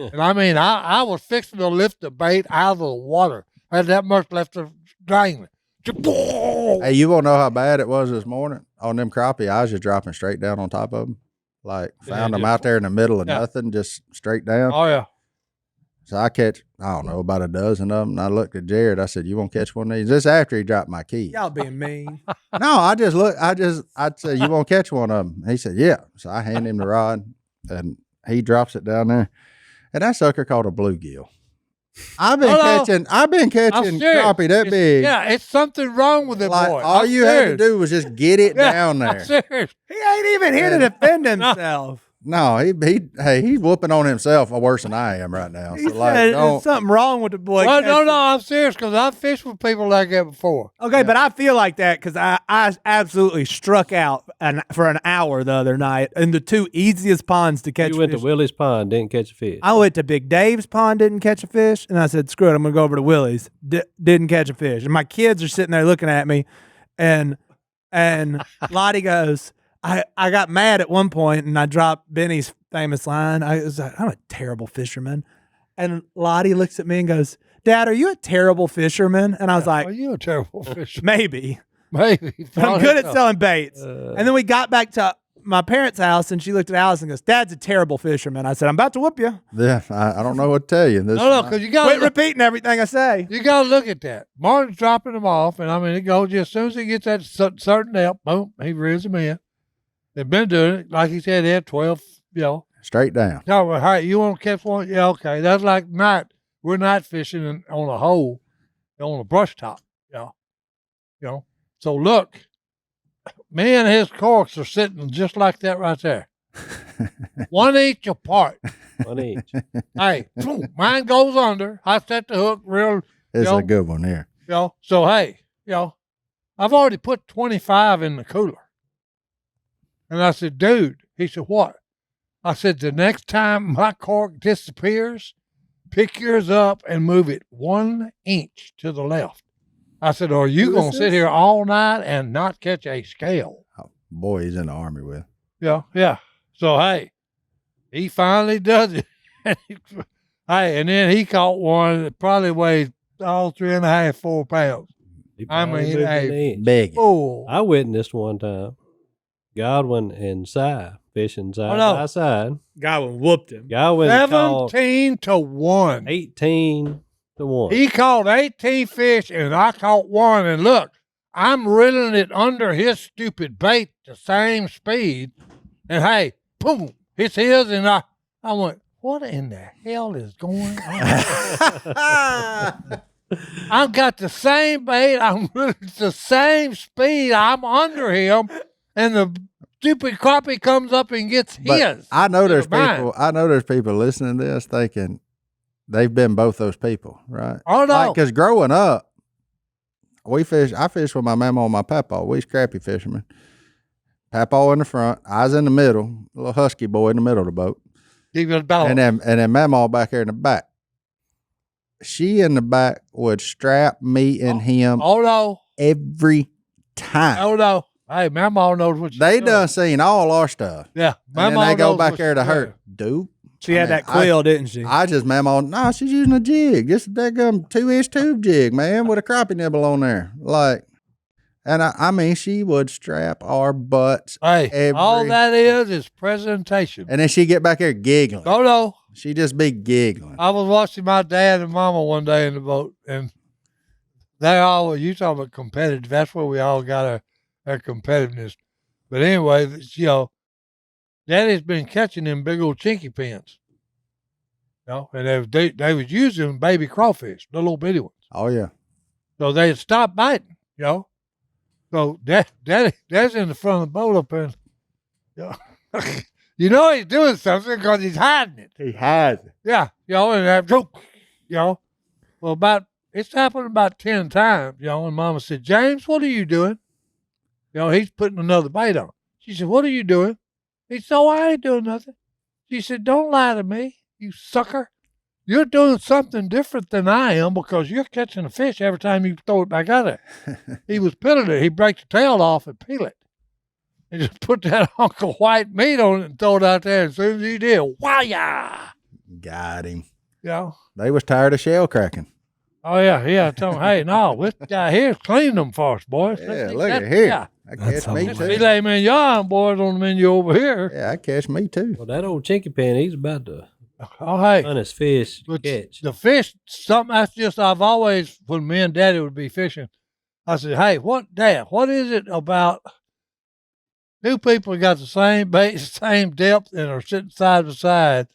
Yeah. And I mean, I was fixing to lift the bait out of the water. I had that much left to drain. Hey, you won't know how bad it was this morning on them crappie. I was just dropping straight down on top of them. Like, found them just- out there in the middle of Yeah. nothing, just straight down. Oh yeah. So I catch, I don't know, about a dozen of them. And I looked at Jared. I said, "You want to catch one of these?" This after he dropped my keys. Y'all being mean. No, I just look. I'd say, "You want to catch one of them?" He said, "Yeah." So I hand him the rod, and he drops it down there, and that sucker called a bluegill. I've been Hello? catching I'm serious. crappie that It's- big. Yeah, it's something wrong with it, Like boy. all I'm you had to serious. do was just get it Yeah, down I'm there. serious. He ain't even here to defend himself. No, he's whooping on himself worse than I am right now. He So said like, there's don't. something wrong with the boy. Well, no, catching- I'm serious because I've fished with people like that before. Okay, but I feel like that because I absolutely struck out for an hour the other night in the two easiest ponds to catch You went fish. to Willie's Pond, didn't catch a fish. I went to Big Dave's pond, didn't catch a fish, and I said, "Screw it, I'm gonna go over to Willie's." Didn't catch a fish, and my kids are sitting there looking at me, and Lottie goes, "I got mad at one point, and I dropped Benny's famous line. I was like, I'm a terrible fisherman," and Lottie looks at me and goes, "Dad, are you a terrible fisherman?" And I was Well, like, you're a terrible fisherman. "Maybe." Maybe. But I'm good at selling baits. Uh, And then we got back to my parents' house, and she looked at Alice and goes, "Dad's a terrible fisherman." I said, "I'm about to whoop you. Yeah, I don't know what to tell you. This, No, because you Quit got repeating everything I say." you got to look at that. Martin's dropping them off, and I mean, it goes just as soon as he gets that certain depth, boom, he reels them in. They've been doing it, like he said. They had 12, straight down. No, well, hey, you want to catch one? Yeah, okay. That's like night. We're night fishing on a hole, on a brush top. So look, me and his corks are sitting just like that right there, 1 inch apart. One each. Hey, boom, mine goes under. I set the hook real, It's Yo. a good one here. So hey, I've already put 25 in the cooler. And I said, dude, he said, what? I said, the next time my cork disappears, pick yours up and move it 1 inch to the left. I said, are you Who going is to sit this? here all night and not catch a scale? Oh, boy, he's in the army with. Yeah. So, hey, he finally does it. Hey, and then he caught one that probably weighed 3.5, 4 pounds. He I probably mean, moved hey, an inch. Big. Oh, I witnessed one time Godwin and Si fishing side no. by side. Godwin whooped him. Godwin caught 17-1. 18 to 1. He caught 18 fish and I caught one. And look, I'm reeling it under his stupid bait the same speed. And hey, boom, it's his. And I went, what in the hell is going on? I've got the same bait. I'm reeling the same speed. I'm under him. And the stupid crappie comes up and gets But his. I know there's Never mind. people. I know there's people listening to this thinking they've been both those people, right? Oh, no. Because growing up, I fished with my mama and my papa. We was crappie fishermen. Papa in the front, I was in the middle, a little husky boy in the middle of the boat, He was about and then mama back there in the back. She in the back would strap me and him Oh, no. every time. Oh, no. Hey, Mama knows what she's They doing. done seen all our stuff. Yeah. And then Mama they go knows back what there to she's hurt. doing. Dude. She had I mean, that quill, didn't she? I just no, she's using a jig. Just a daggum 2-inch tube jig, man, with a crappie nibble on there. Like, and I mean, she would strap our butts. Hey, all that is presentation. And then she get back there giggling. Oh, no. She just be giggling. I was watching my dad and Mama one day in the boat, and they all, you talking about competitive. That's where we all got our competitiveness. But anyway, Daddy's been catching them big old chinky pins. And they was using baby crawfish, the little bitty ones. Oh yeah. So they had stopped biting, So Daddy's in the front of the boat up there. He's doing something because he's hiding it. He has it. Yeah, and that, well, it's happened about 10 times, and Mama said, James, what are you doing? He's putting another bait on. She said, what are you doing? He said, oh, I ain't doing nothing. She said, don't lie to me, you sucker. You're doing something different than I am because you're catching a fish every time you throw it back out there. He was peeling it. He'd break the tail off and peel it. And just put that hunk of white meat on it and throw it out there. And as soon as he did, wow-ya! Got him. Yeah. They was tired of shell cracking. Oh, yeah. I told him, hey, no, this guy here's cleaning them for us, boys. Yeah, look at here. Yeah. I catch me That's too. Filet mignon, boys, on the menu over here. Yeah, I catch me too. Well, that old chinky pin, he's about to Oh, hey. honest fish to But catch. the fish, something I've always, when me and Daddy would be fishing, I said, hey, Dad, what is it about two people got the same bait, same depth, and are sitting side by side,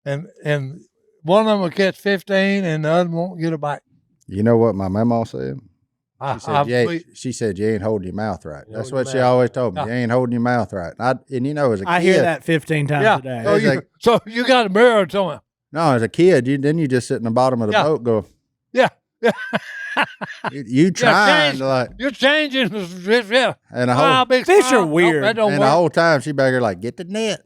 and one of them will catch 15 and the other won't get a bite? You know what my mama said? I- She said, I- she said you ain't holding your mouth right. You That's hold what your she mouth always told me. Yeah. You ain't holding your mouth right. And as a kid, I hear that 15 times Yeah. a day. So It's you, like- so you got a mirror to him. no, as a kid, you just sit in the bottom of the Yeah. boat, go. Yeah. You trying change- to like, You're changing this, yeah. and the whole Big Fish smile. are weird. That don't and the work. whole time she back here like, get the net,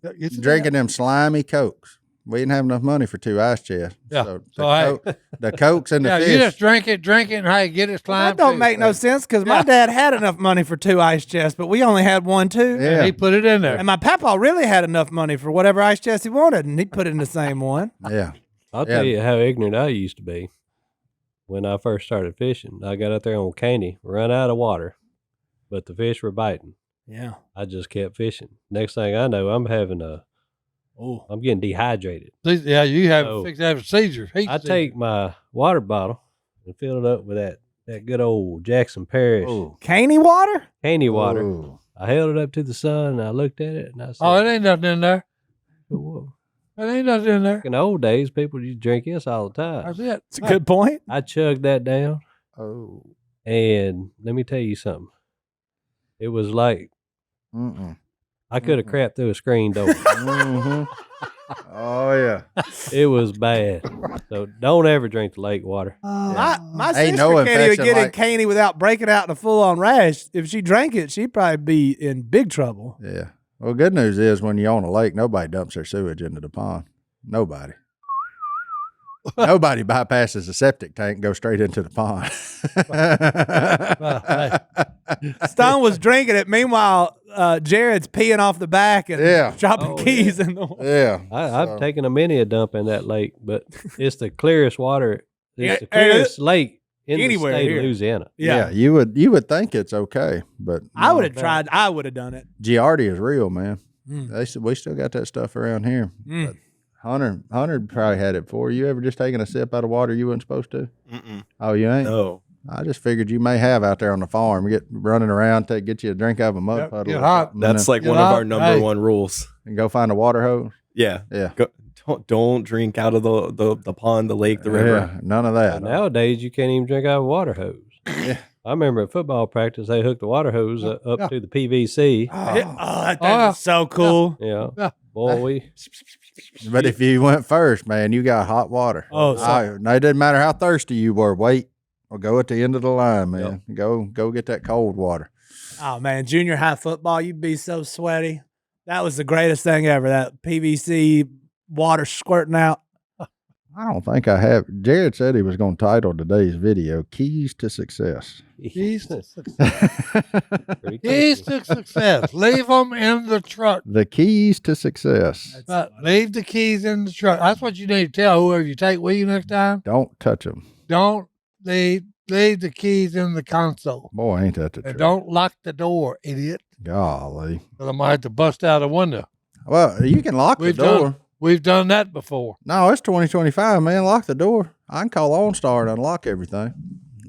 It's a- drinking them slimy cokes. We didn't have enough money for 2 ice chests. Yeah. So So, the cokes and the Yeah, fish. you just drink it, and hey, get it slime. That don't too. make no sense because my dad had enough money for 2 ice chests, but we only had one too. Yeah. He put it in there. And my papa really had enough money for whatever ice chest he wanted, and he put it in the same one. Yeah. I'll tell you how ignorant I used to be when I first started fishing. I got out there on Caney, run out of water, but the fish were biting. Yeah. I just kept fishing. Next thing I know, I'm getting dehydrated. Yeah, you have So, fixed to have a seizure. I take my water bottle and fill it up with that good old Jackson Parish Caney water? Caney water. Ooh. I held it up to the sun and I looked at it and I said, Oh, it ain't nothing in there. whoa. It ain't nothing in there. In the old days, people used to drink this all the time. That's it. It's a good point. I chugged that down, Oh. and let me tell you something. It was like Mm-mm. I could have crapped through a screen door. Mm-hmm. Oh yeah. It was bad. So don't ever drink the lake water. My Ain't sister no can't even infection get in like- Caney without breaking out in a full-on rash. If she drank it, she'd probably be in big trouble. Yeah. Well, good news is when you're on a lake, nobody dumps their sewage into the pond. Nobody. Nobody bypasses the septic tank and goes straight into the pond. Stone was drinking it. Meanwhile, Jared's peeing off the back and Yeah. dropping Oh, keys in the water. Yeah. I've So- taken many a dump in that lake, but it's the clearest water. It's the Yeah, and clearest lake in anywhere the state here. of Louisiana. Yeah. You would think it's okay, but I would have no. tried. I would have done it. Giardia is real, man. Mm. They said we still got that stuff around here. Mm. Hunter probably had it before. You ever just taken a sip out of water you wasn't supposed to? Mm-mm. Oh, you ain't? No. I just figured you may have out there on the farm. Get running around, get you a drink out of a mud Yep, puddle. get or hot. something, That's like You one know, of our number hey. one rules. and go find a water hose. Yeah. Yeah. Don't drink out of the pond, the lake, the river. Yeah, none of that. Nowadays, you can't even drink out of a water hose. Yeah. I remember at football practice, they hooked the water hose up Yeah. to the PVC. Oh, that Oh, is so cool. Yeah. Yeah. Boy, we But if you went first, man, you got hot water. Oh, so- No, it doesn't matter how thirsty you were. Wait, or go at the end of the line, man. Go get that cold water. Oh man, junior high football, you'd be so sweaty. That was the greatest thing ever. That PVC water squirting out. I don't think I have. Jared said he was going to title today's video "Keys to Success." Keys to success. pretty Keys crazy. to success. Leave them in the truck. The keys to success. Leave the keys in the truck. That's what you need to tell whoever you take with you next time. Don't touch them. Don't leave the keys in the console. Boy, ain't that the And truth. don't lock the door, idiot. Golly. Because I might have to bust out a window. Well, you can lock the door. We've done that before. No, it's 2025, man. Lock the door. I can call OnStar and unlock everything.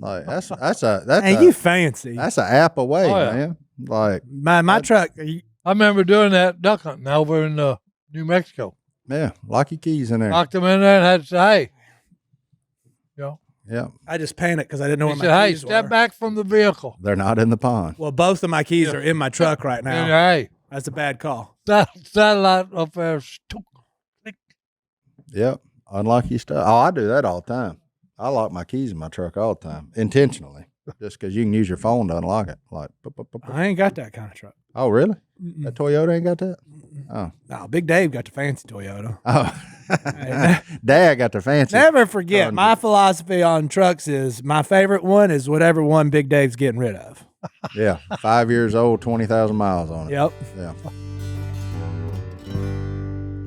Like that's Man, you fancy. that's an app away, Oh, yeah. man. Like My truck. I remember doing that duck hunting over in New Mexico. yeah, lock your keys in there. Locked them in there and had to say, hey, Yeah, I just panicked because I didn't know he where said, my hey, keys step were. back from the vehicle. they're not in the pond. Well, both of my keys are in my truck right now. And, hey, That's a bad call. satellite up there. Yep, unlock your stuff. Oh, I do that all the time. I lock my keys in my truck all the time, intentionally, just because you can use your phone to unlock it. Like, boop, boop, boop, boop. I ain't got that kind of truck. Oh, really? Mm-mm. That Toyota ain't got that? Oh, No, Big Dave got the fancy Toyota. oh. Dad got the fancy. Never forget, Oh, my philosophy on trucks is my favorite one is whatever one Big Dave's getting rid of. Yeah, 5 years old, 20,000 miles on it. Yep. Yeah.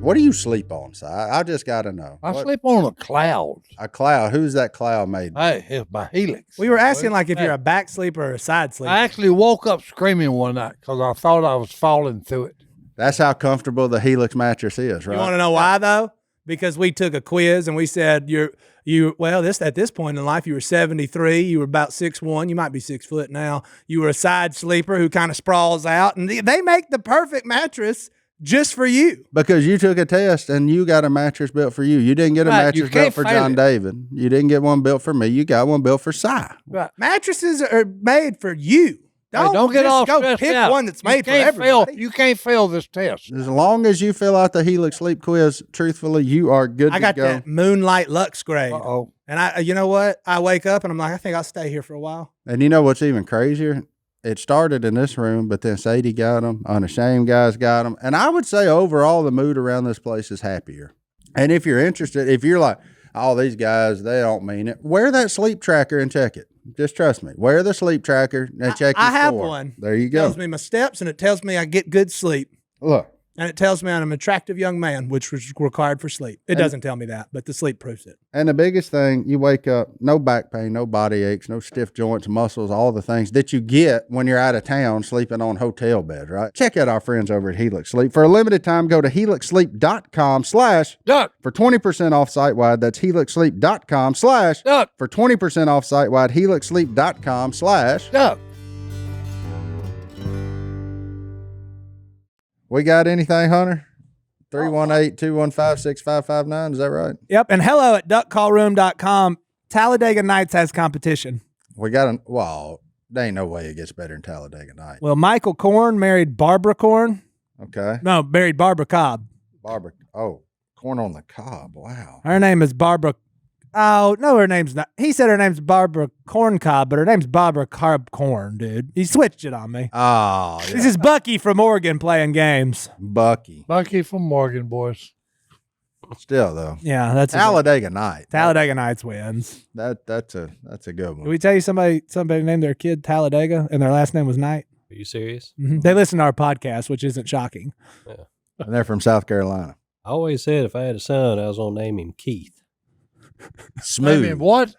What do you sleep on, Si? I just got to know. I What- sleep on a cloud. A cloud. Who's that cloud made? Hey, it's my helix. We were asking like if you're a back sleeper or a side sleeper. I actually woke up screaming one night because I thought I was falling through it. That's how comfortable the Helix mattress is, right? You want to know why though? Because we took a quiz and we said at this point in life you were 73, you were about 6'1", you might be 6 foot now. You were a side sleeper who kind of sprawls out, and they make the perfect mattress just for you. Because you took a test and you got a mattress built for you. You didn't get a Right, you mattress built can't for fail John it. David. You didn't get one built for me. You got one built for Si. Right. Mattresses are made for you. Hey, don't get just all go stressed pick out. one that's made for You can't everybody. You can't fail this test. As long as you fill out the Helix sleep quiz truthfully, you are good I to got go. that Moonlight Lux grade. Uh-oh. And you know what? I wake up and I'm like, I think I'll stay here for a while. And you know what's even crazier? It started in this room, but then Sadie got them. Unashamed guys got them. And I would say overall, the mood around this place is happier. And if you're interested, if you're like, oh, these guys, they don't mean it, wear that sleep tracker and check it. Just trust me. Wear the sleep tracker and check your I have score. one. There you It go. tells me my steps and it tells me I get good sleep. Look. And it tells me I'm an attractive young man, which was required for sleep. It doesn't tell me that, but the sleep proves it. And the biggest thing, you wake up, no back pain, no body aches, no stiff joints, muscles, all the things that you get when you're out of town sleeping on hotel beds, right? Check out our friends over at Helix Sleep. For a limited time, go to helixsleep.com/ Duck, for 20% off site-wide. That's helixsleep.com/ duck, for 20% off site-wide. helixsleep.com/ duck. We got anything, Hunter? 318-215-6559. Is that right? Yep. And hello at duckcallroom.com. Talladega Nights has competition. We got well, there ain't no way it gets better than Talladega Night. Well, Michael Korn married Barbara Korn. Okay. No, married Barbara Cobb. Barbara. Oh, corn on the cob. Wow. Her name is Barbara. Oh, no, her name's not. He said her name's Barbara Corn Cobb, but her name's Barbara Carb Corn, dude. He switched it on me. Oh, yeah. This is Bucky from Oregon playing games. Bucky. Bucky from Morgan, boys. Still though. Yeah, that's Talladega Night. Talladega Nights wins. That's a good Did one. we tell you somebody named their kid Talladega and their last name was Knight? Are you serious? They listen to our podcast, which isn't shocking. And they're from South Carolina. I always said if I had a son, I was gonna name him Keith. I Smooth. mean, what?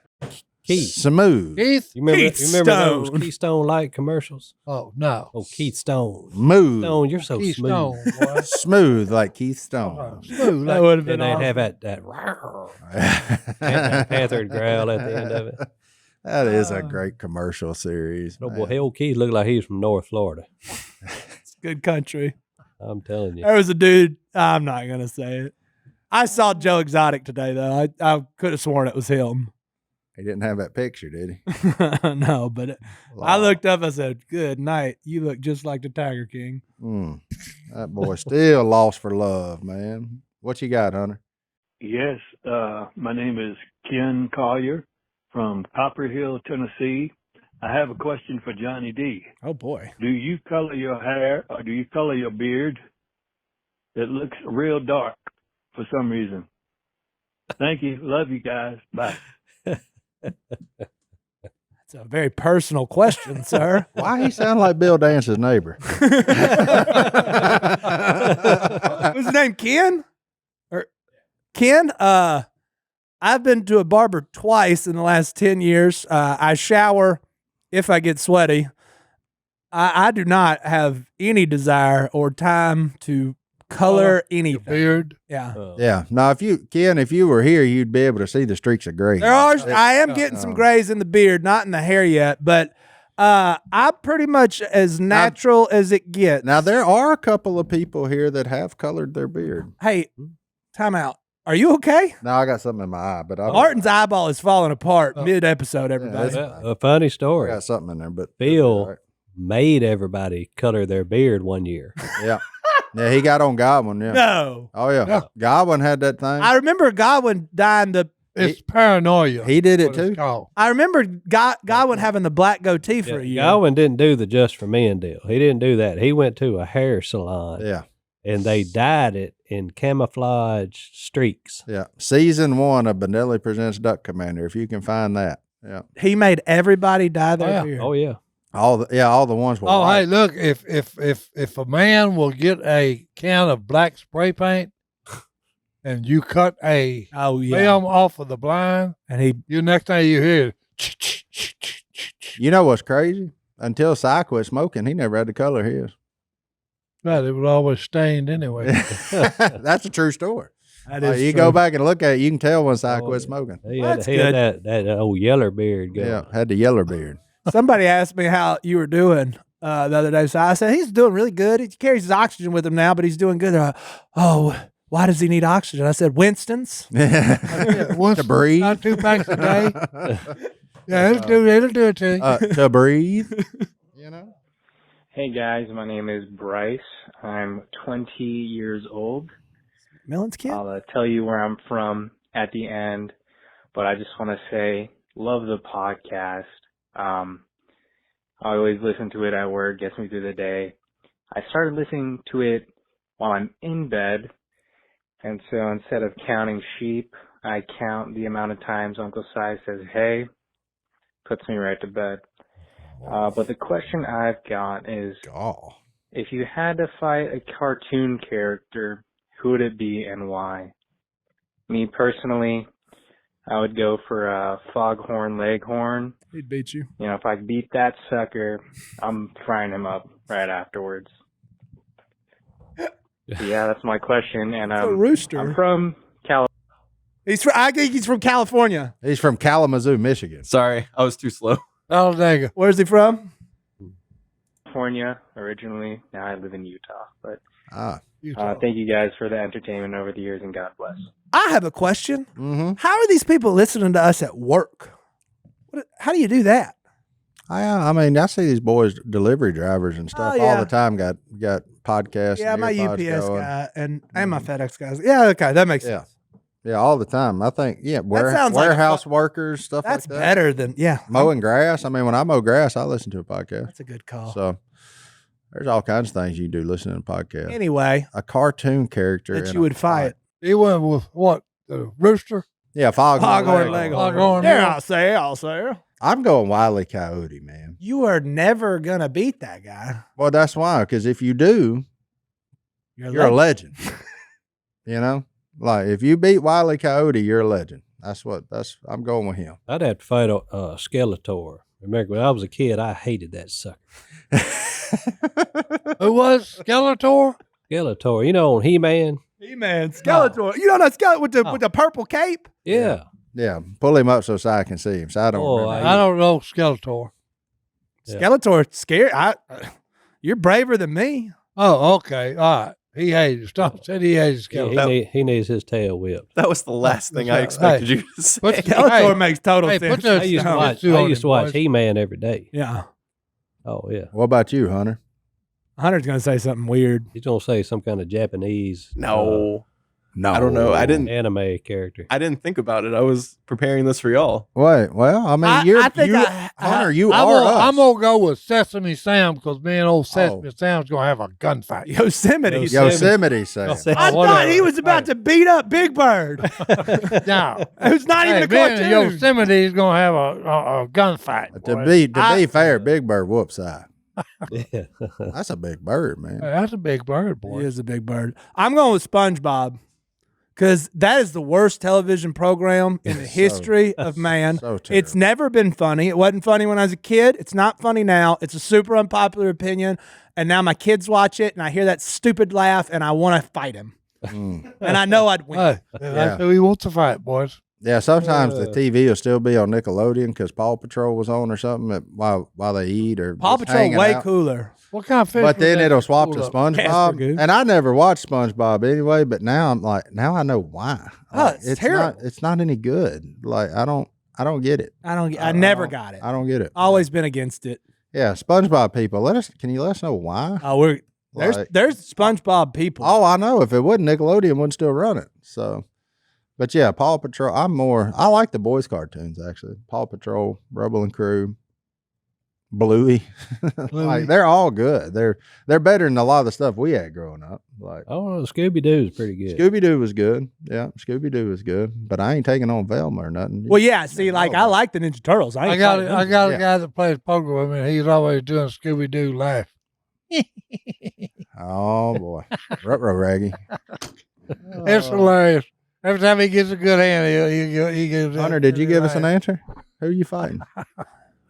Keith. Smooth. Keith? You remember? Keith You remember Stone. those Keith Stone light commercials? Oh, no. Oh, Keith Stone. Smooth. Stone, you're so Keith smooth. Stone, boy. Smooth like Keith Stone. Oh, smooth. That Like, would have And been they'd awesome. have that rawr, panther growl at the end of it. That is a great commercial series. No, man. boy, old Keith looked like he was from North Florida. It's good country. I'm telling you. There was a dude. I'm not gonna say it. I saw Joe Exotic today though. I could have sworn it was him. He didn't have that picture, did he? No, but I looked up. I said, "Good night. You look just like the Tiger King." That boy still lost for love, man. What you got, Hunter? Yes, my name is Ken Collier from Copper Hill, Tennessee. I have a question for Johnny D. Oh boy. Do you color your hair or do you color your beard? It looks real dark for some reason. Thank you. Love you guys. Bye. That's a very personal question, sir. Why he sound like Bill Dance's neighbor? What's his name? Ken? Or Ken? I've been to a barber twice in the last 10 years. I shower if I get sweaty. I do not have any desire or time to color anything. Beard. Yeah. Yeah. Now, if you were here, you'd be able to see the streaks of gray. I am getting some grays in the beard, not in the hair yet, but I'm pretty much as natural as it gets. Now, there are a couple of people here that have colored their beard. Hey, time out. Are you okay? Now, I got something in my eye, but Martin's eyeball is falling apart mid-episode, everybody. A funny I story. got something in there, but Phil made everybody color their beard one year. Yeah. Yeah, he got on Godwin, yeah. No. Oh, yeah. Godwin had that thing. I remember Godwin dying It's paranoia. He did it what it's too. called. I remember Godwin having the black goatee for a year. Godwin didn't do the Just for Men deal. He didn't do that. He went to a hair salon. Yeah. And they dyed it in camouflage streaks. Yeah. Season 1 of Benelli Presents Duck Commander, if you can find that. Yeah. He made everybody dye their beard. Oh, yeah. All the ones were Oh, white. hey, look! If a man will get a can of black spray paint, and you cut a film off of the blind, and you next thing you hear, You know what's crazy? Until Si quit smoking, he never had to color his. right, it was always stained anyway. That's a true story. That is You true. go back and look at it, you can tell when Si quit smoking. He That's had good. that old yeller beard going. Yeah, had the yeller beard. Somebody asked me how you were doing the other day. So I said, he's doing really good. He carries his oxygen with him now, but he's doing good. They're like, oh, why does he need oxygen? I said, Winston's. Once, To breathe. not 2 packs a day. Yeah, it'll do it to you. To breathe. You know? Hey guys, my name is Bryce. I'm 20 years old. Millen's kid? I'll tell you where I'm from at the end, but I just want to say, love the podcast. I always listen to it at work, gets me through the day. I started listening to it while I'm in bed, and so instead of counting sheep, I count the amount of times Uncle Si says, hey, puts me right to bed. But the question I've got is, if you had to fight a cartoon character, who would it be and why? Me personally, I would go for Foghorn Leghorn. He'd beat you. You know, if I beat that sucker, I'm frying him up right afterwards. Yeah, that's my question. And a rooster. I'm from California. I think he's from California. He's from Kalamazoo, Michigan. Sorry, I was too slow. Talladega. Where's he from? California originally. Now I live in Utah. But Utah. thank you guys for the entertainment over the years, and God bless. I have a question. Mm-hmm. How are these people listening to us at work? How do you do that? I mean, I see these boys, delivery drivers and stuff, all the time. Got podcasts. Yeah, and my earpods UPS going. guy and my FedEx guys. Yeah, okay, that makes sense. Yeah, all the time. I think, sounds like warehouse workers, stuff That's like that. better than Mowing grass. I mean, when I mow grass, I listen to a podcast. That's a good call. So there's all kinds of things you can do listening to podcasts. Anyway, a cartoon character that you would fight. He went with what? The rooster? Yeah, Foghorn Leghorn. Foghorn. There, I'll say. I'm going Wile E. Coyote, man. You are never gonna beat that guy. Well, that's why. Because if you do, you're a legend. You know, like if you beat Wile E. Coyote, you're a legend. I'm going with him. I'd have to fight a Skeletor. Remember, when I was a kid, I hated that sucker. Who was Skeletor? Skeletor, you know, on He-Man. He-Man, Skeletor. You know that Skeletor with the purple cape? Yeah. Yeah, pull him up so Si can see him. So I don't remember. I don't know Skeletor. Yeah. Skeletor, scary. You're braver than me. Oh, okay. All right. He hated. Stop said he hated Skeletor. He needs his tail whipped. That was the last thing I expected you to say. But Skeletor makes total hey, sense. put those I used to two watch, on him, watch boys. He-Man every day. Yeah. Oh, yeah. What about you, Hunter? Hunter's gonna say something weird. He's going to say some kind of Japanese No. No, I don't know. I didn't anime character. I didn't think about it. I was preparing this for y'all. Wait, well, I mean, Hunter, you I'm are gonna, us. I'm gonna go with Sesame Sam because me and old Sesame Sam's gonna have a gunfight. Yosemite. Yosemite Sam. I thought he was about to beat up Big Bird. No, Who's not even a me and cartoon. Yosemite is gonna have a gunfight. To boy. be fair, Big Bird whoops I. Yeah. That's a big bird, man. Hey, that's a big bird, boy. He is a big bird. I'm going with SpongeBob because that is the worst television program in the history of man. So It's never been funny. It wasn't funny when I was a kid. It's not funny now. It's a super unpopular opinion. and now my kids watch it, and I hear that stupid laugh, and I want to fight him. And I know I'd win. Hey, that's who he wants to fight, boys. Yeah, sometimes the TV will still be on Nickelodeon because Paw Patrol was on or something while they eat or Paw just Patrol hanging way out. cooler. What kind of fish? But was then that it'll that swap to pulled up? SpongeBob, Goose. and I never watched SpongeBob anyway. But now I'm like, now I know why. Oh, Like, it's terrible. It's not any good. Like I don't get it. I never got it. I don't get it. Always been against it. Yeah, SpongeBob people, can you let us know why? Oh, Like- there's SpongeBob people. Oh, I know. If it wasn't Nickelodeon, wouldn't still run it. So, but yeah, Paw Patrol. I like the boys' cartoons actually. Paw Patrol, Rubble and Crew, Bluey. Like they're all good. They're better than a lot of the stuff we had growing up. Like Oh, Scooby Doo is pretty good. Scooby Doo was good. Yeah, Scooby Doo was good. But I ain't taking on Velma or nothing. Well, yeah. See, like I like the Ninja Turtles. I got a Yeah. guy that plays poker with me, and he's always doing Scooby Doo laugh. Oh boy, Ruh-roh Raggy. It's hilarious. Every time he gets a good hand, he gives. Hunter, did you give us an answer? Who are you fighting?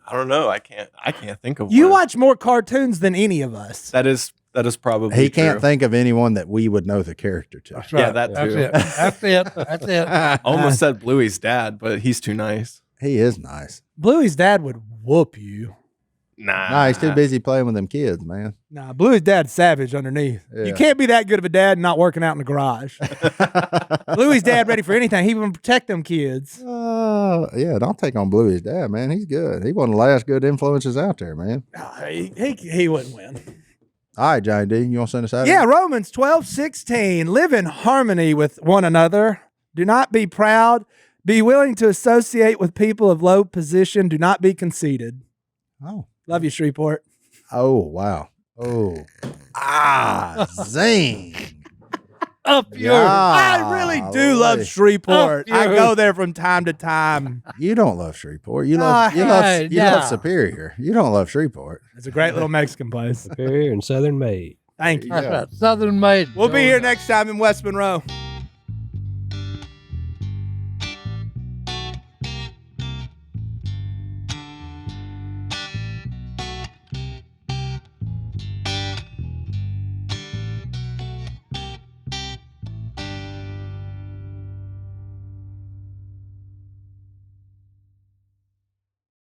I don't know. I can't think of You one. watch more cartoons than any of us. That is probably He can't true. think of anyone that we would know the character to. That's right. Yeah, that That's too. it. That's it. That's it. I almost said Bluey's dad, but he's too nice. He is nice. Bluey's dad would whoop you. Nah, he's too busy playing with them kids, man. Nah, Bluey's dad's savage underneath. Yeah. You can't be that good of a dad and not working out in the garage. Bluey's dad ready for anything. He would protect them kids. Yeah, don't take on Bluey's dad, man. He's good. He one of the last good influences out there, man. He wouldn't win. All right, Johnny D, you want to send us out? Yeah, Romans 12:16. Live in harmony with one another. Do not be proud. Be willing to associate with people of low position. Do not be conceited. Oh. Love you, Shreveport. Oh, wow. Oh. Zing. Up your. I really do love Shreveport. Oh, I yeah. go there from time to time. You don't love Shreveport. You No, love hey, you love no. Superior. You don't love Shreveport. It's a great little Mexican place. Superior and Southern made. Thank you. That's right. Southern made. We'll be here next time in West Monroe.